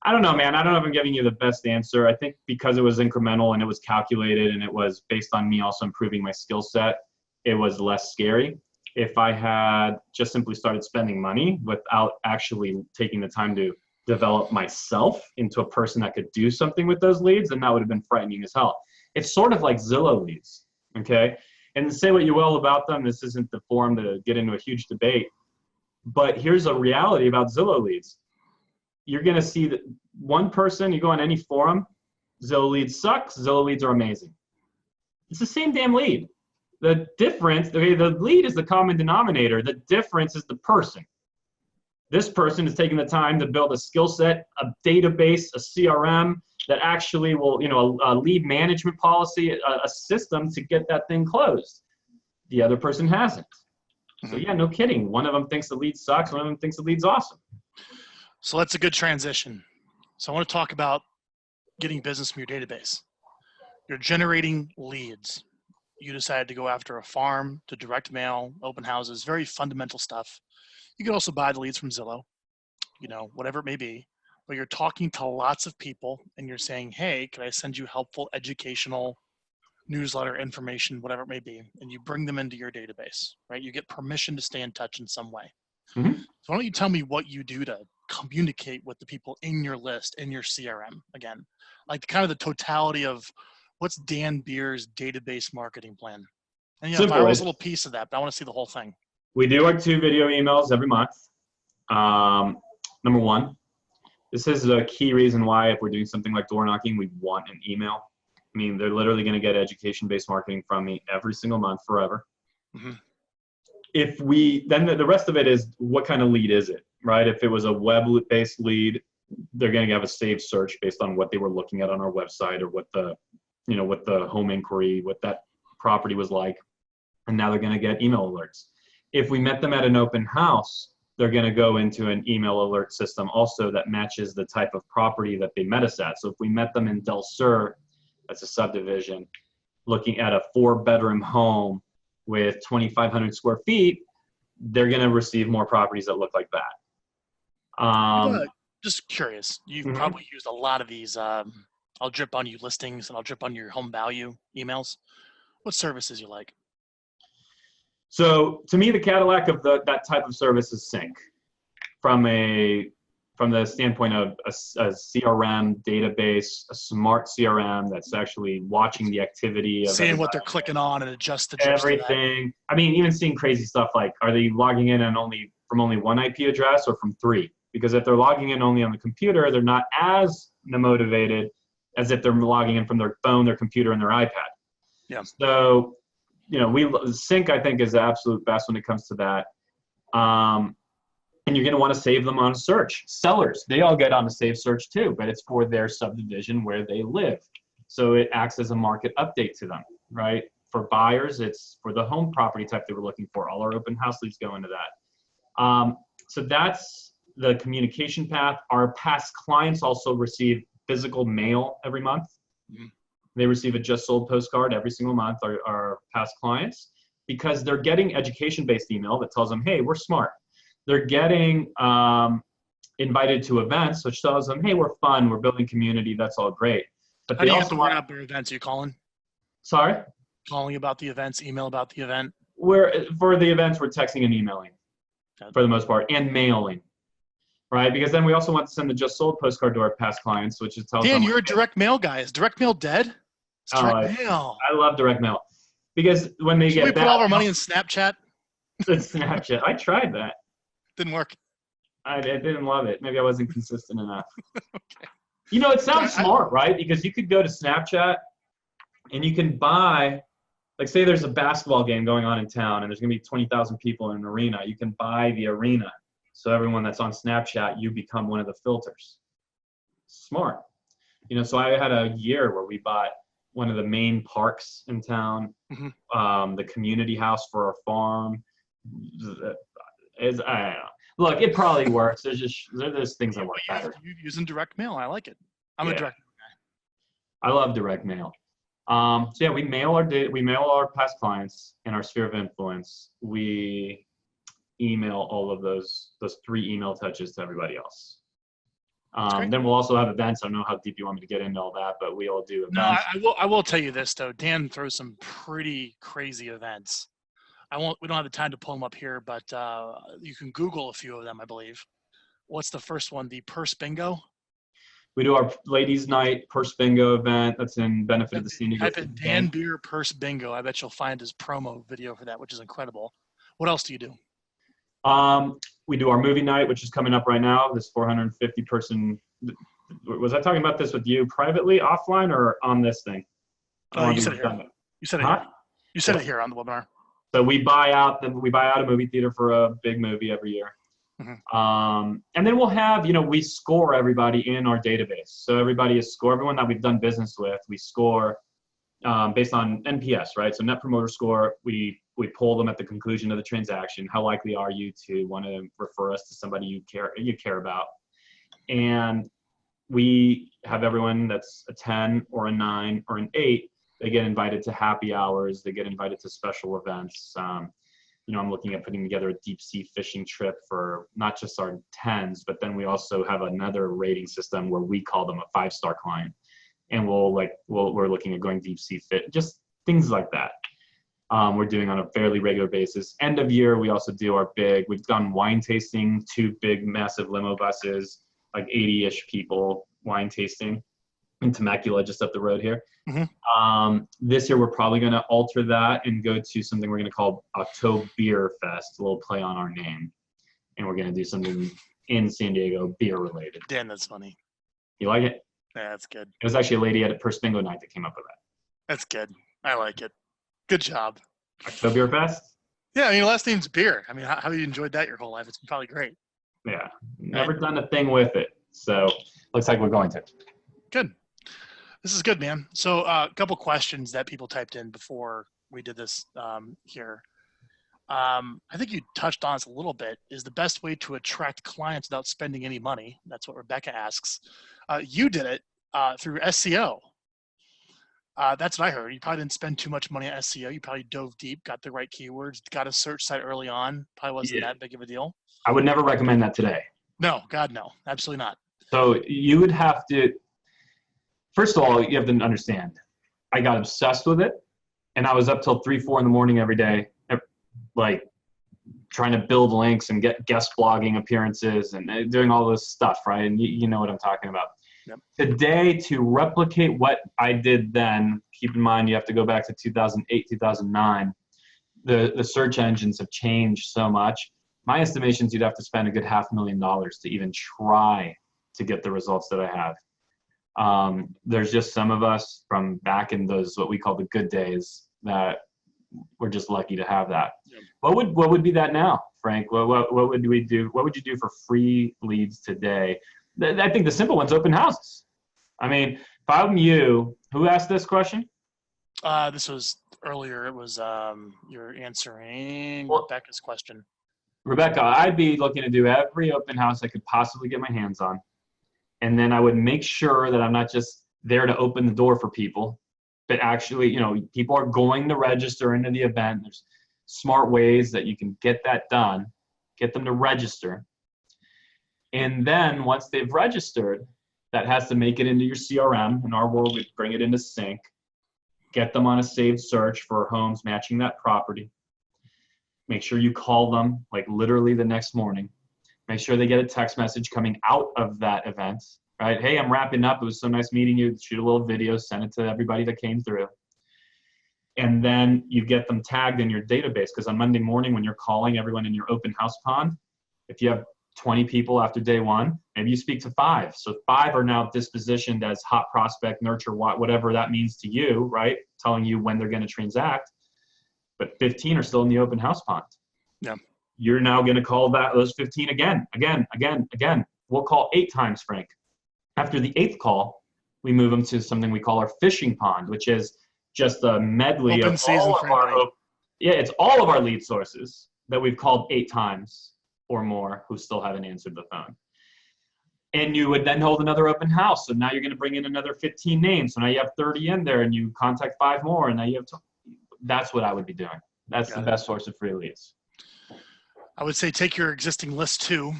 I don't know, man. I don't know if I'm giving you the best answer. I think because it was incremental and it was calculated and it was based on me also improving my skill set, it was less scary. If I had just simply started spending money without actually taking the time to develop myself into a person that could do something with those leads, then that would have been frightening as hell. It's sort of like Zillow leads, okay? And say what you will about them, this isn't the forum to get into a huge debate, but here's a reality about Zillow leads. You're gonna see that one person, you go on any forum, Zillow leads sucks, Zillow leads are amazing. It's the same damn lead. The difference, okay, the lead is the common denominator. The difference is the person. This person is taking the time to build a skill set, a database, a CRM, that actually will, a lead management policy, a system to get that thing closed. The other person hasn't. So yeah, no kidding. One of them thinks the lead sucks. One of them thinks the lead's awesome. So that's a good transition. So I want to talk about getting business from your database. You're generating leads. You decided to go after a farm, to direct mail, open houses, very fundamental stuff. You can also buy the leads from Zillow, whatever it may be. But you're talking to lots of people and you're saying, hey, can I send you helpful educational newsletter information, whatever it may be, and you bring them into your database, right? You get permission to stay in touch in some way. So why don't you tell me what you do to communicate with the people in your list, in your CRM, again, like kind of the totality of what's Dan Beer's database marketing plan? And Vyral was a little piece of that, but I want to see the whole thing. We do our 2 video emails every month. Number one, this is a key reason why if we're doing something like door knocking, we want an email. I mean, they're literally going to get education-based marketing from me every single month forever. If then the rest of it is what kind of lead is it, right? If it was a web-based lead, they're going to have a saved search based on what they were looking at on our website or what the home inquiry, what that property was like. And now they're going to get email alerts. If we met them at an open house, they're going to go into an email alert system also that matches the type of property that they met us at. So if we met them in Del Sur, that's a subdivision, looking at a 4-bedroom home with 2,500 square feet, they're going to receive more properties that look like that. Just curious, you've probably used a lot of these I'll drip on you listings and I'll drip on your home value emails. What services you like? So to me, the Cadillac of that type of service is Sync from the standpoint of a CRM database, a smart CRM that's actually watching the activity of seeing what they're clicking on and adjust the everything. I mean, even seeing crazy stuff like, are they logging in from only one IP address or from 3? Because if they're logging in only on the computer, they're not as motivated as if they're logging in from their phone, their computer, and their iPad. Yeah. So, Sync, I think, is the absolute best when it comes to that. And you're going to want to save them on search. Sellers, they all get on a save search too, but it's for their subdivision where they live. So it acts as a market update to them, right? For buyers, it's for the home property type they were looking for. All our open house leads go into that. So that's the communication path. Our past clients also receive physical mail every month. They receive a just sold postcard every single month, our past clients, because they're getting education-based email that tells them, hey, we're smart. They're getting invited to events, which tells them, hey, we're fun, we're building community, that's all great. But how do you get the word out about events? Are you calling? Sorry? Calling about the events, email about the event? For the events, we're texting and emailing for the most part, and mailing. Right, because then we also want to send the just sold postcard to our past clients, which is tells them. Dan, you're a direct mail guy. Is direct mail dead? It's direct mail. I love direct mail because when they Should we put all of our money in Snapchat? Snapchat. I tried that. Didn't work. I didn't love it. Maybe I wasn't consistent enough. Okay. It sounds smart, right? Because you could go to Snapchat and you can buy, like, say there's a basketball game going on in town and there's going to be 20,000 people in an arena. You can buy the arena. So everyone that's on Snapchat, you become one of the filters. Smart. So I had a year where we bought one of the main parks in town, the community house for our farm. I don't know. Look, it probably works. There's things that work better. You're using direct mail. I like it. I'm a direct mail guy. I love direct mail. So yeah, we mail our past clients in our sphere of influence. We email all of those 3 email touches to everybody else. Then we'll also have events. I don't know how deep you want me to get into all that, but we all do events. No, I will tell you this though. Dan throws some pretty crazy events. We don't have the time to pull them up here, but you can Google a few of them, I believe. What's the first one? The Purse Bingo? We do our Ladies Night Purse Bingo event. That's in benefit of the senior. Type in Dan Beer Purse Bingo. I bet you'll find his promo video for that, which is incredible. What else do you do? We do our movie night, which is coming up right now. This 450 person. Was I talking about this with you privately, offline, or on this thing? You said it here. You said it here. You said it here on the webinar. So we buy out a movie theater for a big movie every year. And then we'll have, we score everybody in our database. So everybody is score, everyone that we've done business with, we score based on NPS, right? So Net Promoter Score, we pull them at the conclusion of the transaction. How likely are you to want to refer us to somebody you care about? And we have everyone that's a 10 or a 9 or an 8. They get invited to happy hours. They get invited to special events. I'm looking at putting together a deep sea fishing trip for not just our 10s, but then we also have another rating system where we call them a 5-star client. And we're looking at going deep sea fit, just things like that. We're doing on a fairly regular basis. End of year, we also do we've done wine tasting, 2 big, massive limo buses, like 80-ish people wine tasting in Temecula, just up the road here. This year, we're probably going to alter that and go to something we're going to call October Beer Fest, a little play on our name. And we're going to do something in San Diego, beer related. Dan, that's funny. You like it? Yeah, that's good. It was actually a lady at First Bingo Night that came up with that. That's good. I like it. Good job. October Beer Fest? Yeah, I mean, your last name's Beer. I mean, how have you enjoyed that your whole life? It's been probably great. Yeah, never done a thing with it. So looks like we're going to. Good. This is good, man. So a couple questions that people typed in before we did this here. I think you touched on this a little bit. Is the best way to attract clients without spending any money? That's what Rebecca asks. You did it through SEO. That's what I heard. You probably didn't spend too much money on SEO. You probably dove deep, got the right keywords, got a search site early on. Probably wasn't that big of a deal. I would never recommend that today. No, God, no. Absolutely not. So you would have to, first of all, you have to understand, I got obsessed with it. And I was up till 3, 4 in the morning every day, like trying to build links and get guest blogging appearances and doing all this stuff, right? And you know what I'm talking about. Yep. Today, to replicate what I did then, keep in mind you have to go back to 2008, 2009. The search engines have changed so much. My estimations, you'd have to spend a good $500,000 to even try to get the results that I have. There's just some of us from back in those, what we call the good days, that we're just lucky to have that. Yep. What would be that now, Frank? What would we do? What would you do for free leads today? I think the simple one's open houses. I mean, if I'm you, who asked this question? This was earlier. It was you're answering Rebecca's question. Rebecca, I'd be looking to do every open house I could possibly get my hands on. And then I would make sure that I'm not just there to open the door for people, but actually, people are going to register into the event. There's smart ways that you can get that done, get them to register. And then once they've registered, that has to make it into your CRM. In our world, we bring it into sync, get them on a saved search for homes matching that property. Make sure you call them like literally the next morning. Make sure they get a text message coming out of that event, right? Hey, I'm wrapping up. It was so nice meeting you. Shoot a little video, send it to everybody that came through. And then you get them tagged in your database, because on Monday morning when you're calling everyone in your open house pond, if you have 20 people after day 1, maybe you speak to 5. So 5 are now dispositioned as hot prospect, nurture, whatever that means to you, right? Telling you when they're going to transact. But 15 are still in the open house pond. Yeah. You're now going to call those 15 again. We'll call 8 times, Frank. After the 8th call, we move them to something we call our fishing pond, which is just a medley of all of our, it's all of our lead sources that we've called 8 times or more who still haven't answered the phone. And you would then hold another open house. So now you're going to bring in another 15 names. So now you have 30 in there, and you contact 5 more, and now you have that's what I would be doing. That's the best source of free leads. I would say take your existing list too,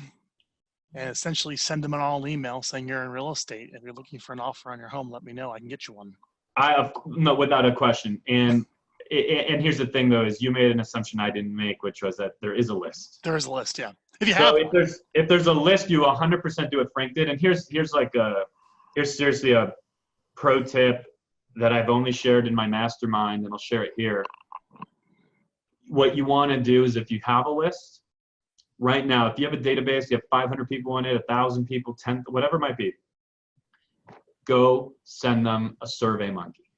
and essentially send them an all email saying you're in real estate. If you're looking for an offer on your home, let me know. I can get you one. No, without a question. And here's the thing, though, is you made an assumption I didn't make, which was that there is a list. There is a list, yeah. If you have, if there's a list, you 100% do what Frank did. And here's seriously a pro tip that I've only shared in my mastermind, and I'll share it here. What you want to do is, if you have a list right now, if you have a database, you have 500 people in it, 1,000 people, 10, whatever it might be, go send them a Survey Monkey.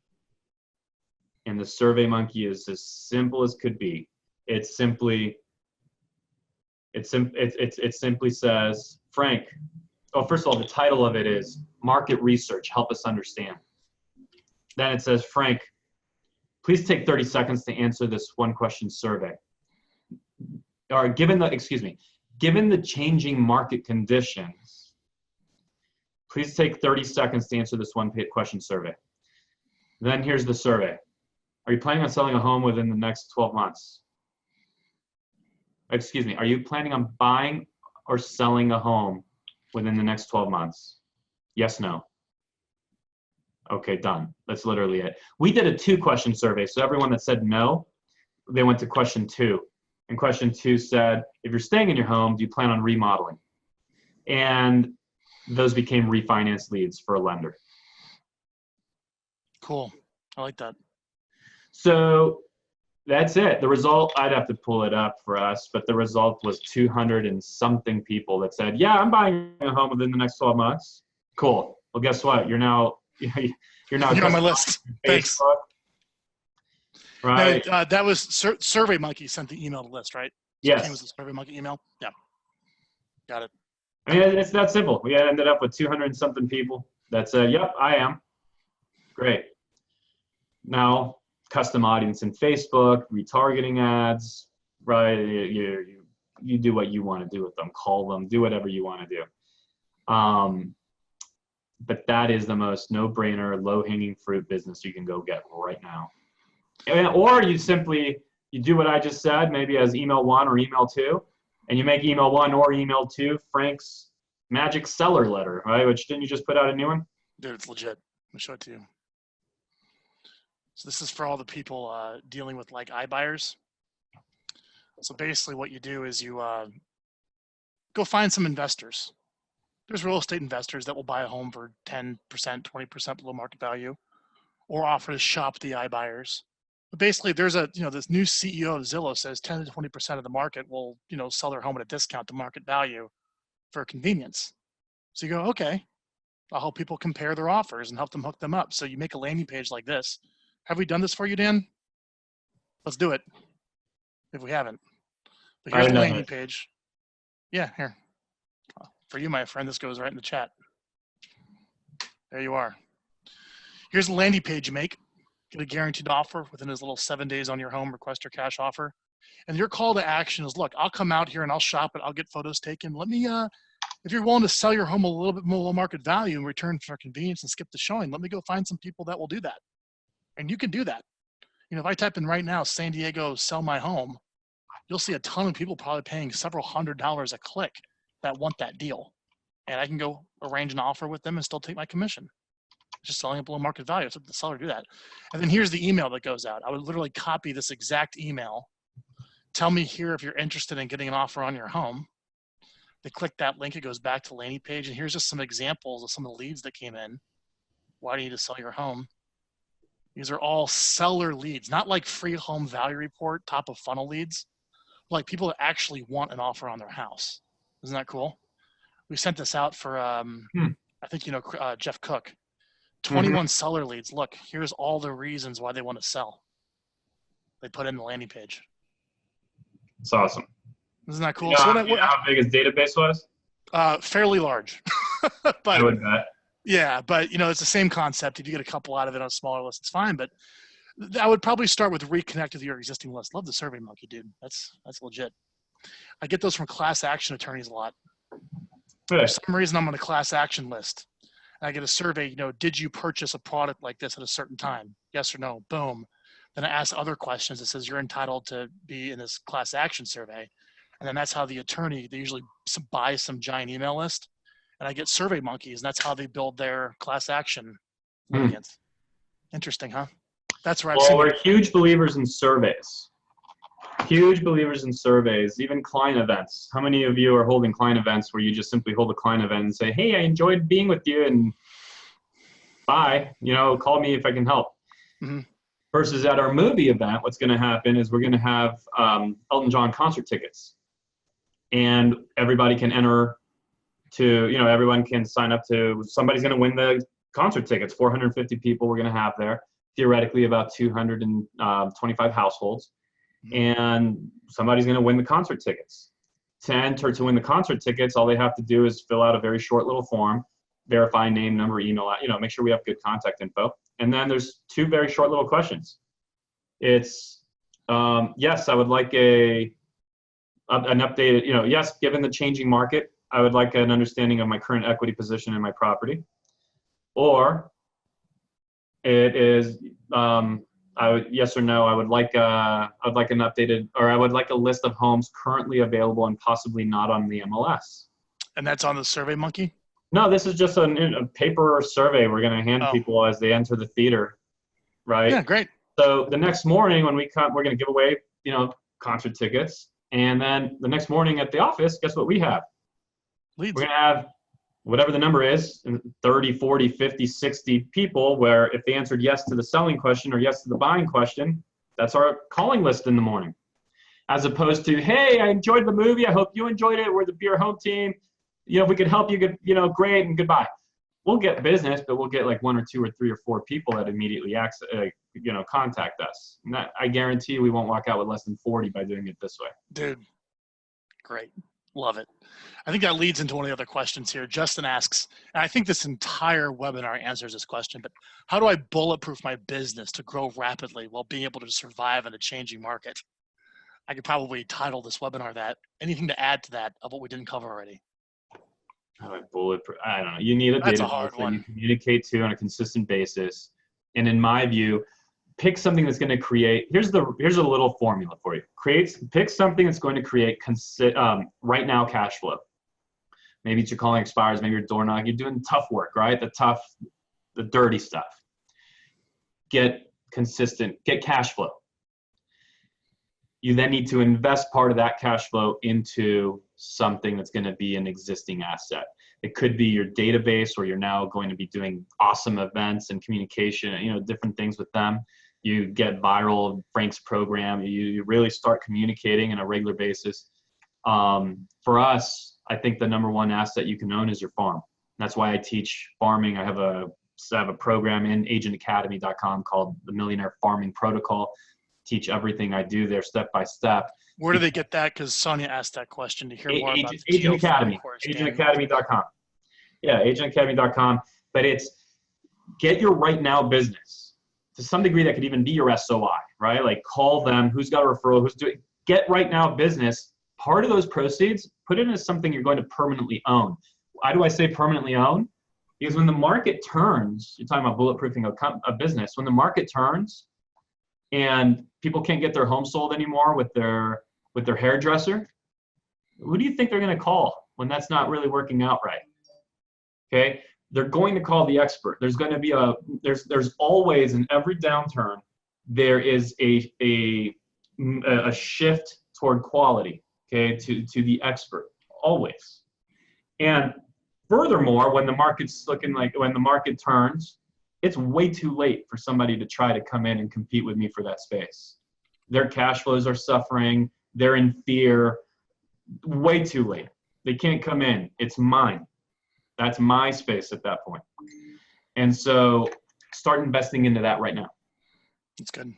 And the Survey Monkey is as simple as could be. It's simply It simply says, Frank, oh, first of all, the title of it is Market Research, Help Us Understand. Then it says, Frank, please take 30 seconds to answer this one question survey. Or given the changing market conditions, please take 30 seconds to answer this one question survey. Then here's the survey. Are you planning on selling a home within the next 12 months? Are you planning on buying or selling a home within the next 12 months? Yes, no. Okay, done. That's literally it. We did a 2-question survey. So everyone that said no, they went to question 2. And question 2 said, if you're staying in your home, do you plan on remodeling? And those became refinance leads for a lender. Cool. I like that. So that's it. The result, I'd have to pull it up for us, but the result was 200 and something people that said, yeah, I'm buying a home within the next 12 months. Cool. Well, guess what? You're on my list. Thanks. Right. Now, that was SurveyMonkey sent the email to list, right? Yes. It was the SurveyMonkey email. Yeah. Got it. I mean, it's that simple. We ended up with 200 and something people that said, yep, I am. Great. Now, custom audience in Facebook, retargeting ads, right? You do what you want to do with them, call them, do whatever you want to do. But that is the most no-brainer, low-hanging fruit business you can go get right now. Or you do what I just said, maybe as email 1 or email 2, and you make email 1 or email 2 Frank's magic seller letter, right? Which, didn't you just put out a new one? Dude, it's legit. Let me show it to you. So this is for all the people dealing with like iBuyers. So basically what you do is you go find some investors. There's real estate investors that will buy a home for 10%, 20% below market value, or offer to shop the iBuyers. But basically there's this new CEO of Zillow says 10 to 20% of the market will, sell their home at a discount to market value for convenience. So you go, okay, I'll help people compare their offers and help them hook them up. So you make a landing page like this. Have we done this for you, Dan? Let's do it. If we haven't. But here's the landing page. Yeah, here. For you, my friend, this goes right in the chat. There you are. Here's the landing page you make. Get a guaranteed offer within as little 7 days on your home, request your cash offer. And your call to action is, look, I'll come out here and I'll shop it. I'll get photos taken. Let me, if you're willing to sell your home a little bit more low market value in return for convenience and skip the showing, let me go find some people that will do that. And you can do that. If I type in right now, San Diego, sell my home, you'll see a ton of people probably paying several $100s a click that want that deal. And I can go arrange an offer with them and still take my commission. It's just selling it below market value. It's up to the seller to do that. And then here's the email that goes out. I would literally copy this exact email. Tell me here if you're interested in getting an offer on your home. They click that link, it goes back to the landing page. And here's just some examples of some of the leads that came in. Why do you need to sell your home? These are all seller leads, not like free home value report, top of funnel leads, like people that actually want an offer on their house. Isn't that cool? We sent this out for, I think, Jeff Cook, 21 seller leads. Look, here's all the reasons why they want to sell. They put in the landing page. It's awesome. Isn't that cool? You know how big his database was? Fairly large. But, I would bet. Yeah, but it's the same concept. If you get a couple out of it on a smaller list, it's fine. But I would probably start with reconnect with your existing list. Love the SurveyMonkey, dude. That's legit. I get those from class action attorneys a lot. For some reason, I'm on a class action list. And I get a survey, did you purchase a product like this at a certain time? Yes or no? Boom. Then I ask other questions. It says you're entitled to be in this class action survey. And then that's how the attorney, they usually buy some giant email list. And I get SurveyMonkeys, and that's how they build their class action litigants. Interesting, huh? That's where I've seen. We're huge believers in surveys. Huge believers in surveys, even client events. How many of you are holding client events where you just simply hold a client event and say, hey, I enjoyed being with you and bye, call me if I can help. Versus at our movie event, what's going to happen is we're going to have Elton John concert tickets. And everybody can enter to, everyone can sign up to, somebody's going to win the concert tickets, 450 people we're going to have there, theoretically about 225 households, and somebody's going to win the concert tickets. to enter to win the concert tickets, all they have to do is fill out a very short little form, verify name, number, email, make sure we have good contact info. And then there's 2 very short little questions. It's, yes, I would like an updated, yes, given the changing market, I would like an understanding of my current equity position in my property. Or it is, yes or no, I would like an updated, or I would like a list of homes currently available and possibly not on the MLS. And that's on the SurveyMonkey? No, this is just a paper survey we're going to hand people as they enter the theater, right? Yeah, great. So the next morning when we come, we're going to give away, concert tickets. And then the next morning at the office, guess what we have? Leads. We're going to have whatever the number is, 30, 40, 50, 60 people, where if they answered yes to the selling question or yes to the buying question, that's our calling list in the morning. As opposed to, hey, I enjoyed the movie. I hope you enjoyed it. We're the beer home team. If we could help you, great, and goodbye. We'll get business, but we'll get like 1 or 2 or 3 or 4 people that immediately contact us. And that, I guarantee we won't walk out with less than 40 by doing it this way. Dude, great. Love it. I think that leads into one of the other questions here. Justin asks, and I think this entire webinar answers this question, but how do I bulletproof my business to grow rapidly while being able to survive in a changing market? I could probably title this webinar that. Anything to add to that of what we didn't cover already? Bulletproof. I don't know. You need a database that you communicate to on a consistent basis. And in my view, pick something that's going to create, here's a little formula for you. Pick something that's going to create right now cash flow. Maybe it's your calling expires, maybe you're door knocking, you're doing tough work, right? The dirty stuff. Get cash flow. You then need to invest part of that cash flow into something that's going to be an existing asset. It could be your database, or you're now going to be doing awesome events and communication, different things with them. You get Vyral, Frank's program. You really start communicating on a regular basis. For us, I think the number one asset you can own is your farm. That's why I teach farming. I have a program in agentacademy.com called the Millionaire Farming Protocol. Teach everything I do there step by step. Where do they get that? Because Sonia asked that question to hear more about the Agent Academy. Agentacademy.com. Yeah, agentacademy.com. But it's get your right now business. To some degree, that could even be your SOI, right? Like call them, who's got a referral, get right now business. Part of those proceeds, put it into something you're going to permanently own. Why do I say permanently own? Because when the market turns, you're talking about bulletproofing a business, when the market turns and people can't get their home sold anymore with their hairdresser, who do you think they're going to call when that's not really working out right? Okay, they're going to call the expert. There's going to be there's always, in every downturn, there is a shift toward quality, okay, to the expert, always. And furthermore, when the market turns, it's way too late for somebody to try to come in and compete with me for that space. Their cash flows are suffering. They're in fear. Way too late. They can't come in. It's mine. That's my space at that point. And so start investing into that right now. That's good. And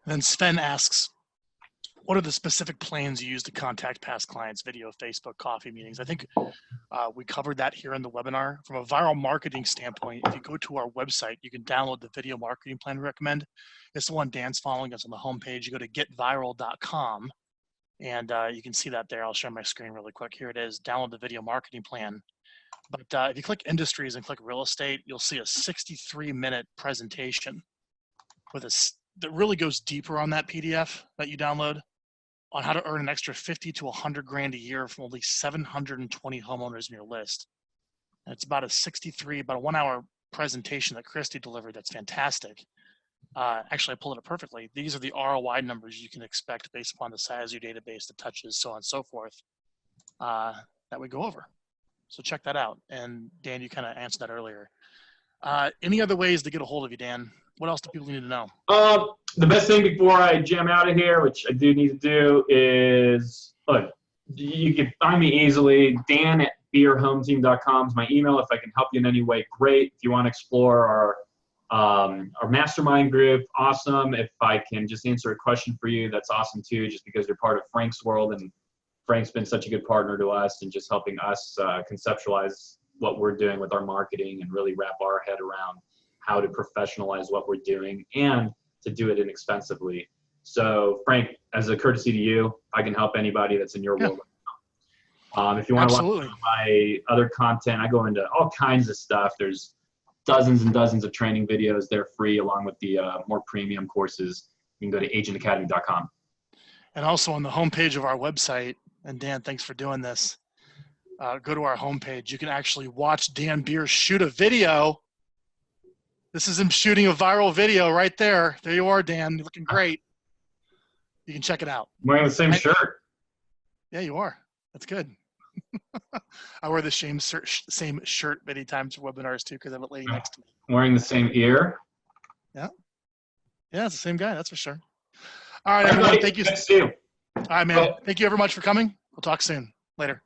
then Sven asks, what are the specific plans you use to contact past clients? Video, Facebook, coffee meetings. I think we covered that here in the webinar. From a Vyral Marketing standpoint, if you go to our website, you can download the video marketing plan we recommend. It's the one Dan's following us on the homepage. You go to getvyral.com and you can see that there. I'll share my screen really quick. Here it is. Download the video marketing plan. But if you click industries and click real estate, you'll see a 63-minute presentation that really goes deeper on that PDF that you download on how to earn an extra 50 to 100 grand a year from only 720 homeowners in your list. And it's about a 1-hour presentation that Christy delivered. That's fantastic. Actually, I pulled it up perfectly. These are the ROI numbers you can expect based upon the size of your database, the touches, so on and so forth, that we go over. So check that out. And Dan, you kind of answered that earlier. Any other ways to get a hold of you, Dan? What else do people need to know? The best thing before I jam out of here, which I do need to do, is, look, you can find me easily. Dan@beerhometeam.com is my email. If I can help you in any way, great. If you want to explore our mastermind group, awesome. If I can just answer a question for you, that's awesome too, just because you're part of Frank's world and Frank's been such a good partner to us and just helping us conceptualize what we're doing with our marketing and really wrap our head around how to professionalize what we're doing and to do it inexpensively. So Frank, as a courtesy to you, I can help anybody that's in your world. If you want to watch my other content, I go into all kinds of stuff. There's dozens and dozens of training videos. They're free along with the more premium courses. You can go to agentacademy.com. And also on the homepage of our website, and Dan, thanks for doing this. Go to our homepage. You can actually watch Dan Beer shoot a video. This is him shooting a viral video right there. There you are, Dan. You're looking great. You can check it out. I'm wearing the same shirt. Yeah, you are. That's good. I wear the same shirt many times for webinars too because I have a lady next to me. Wearing the same ear. Yeah. Yeah, it's the same guy. That's for sure. All right, everyone. Thank you. Good to see you. All right, man. Thank you ever much for coming. We'll talk soon. Later.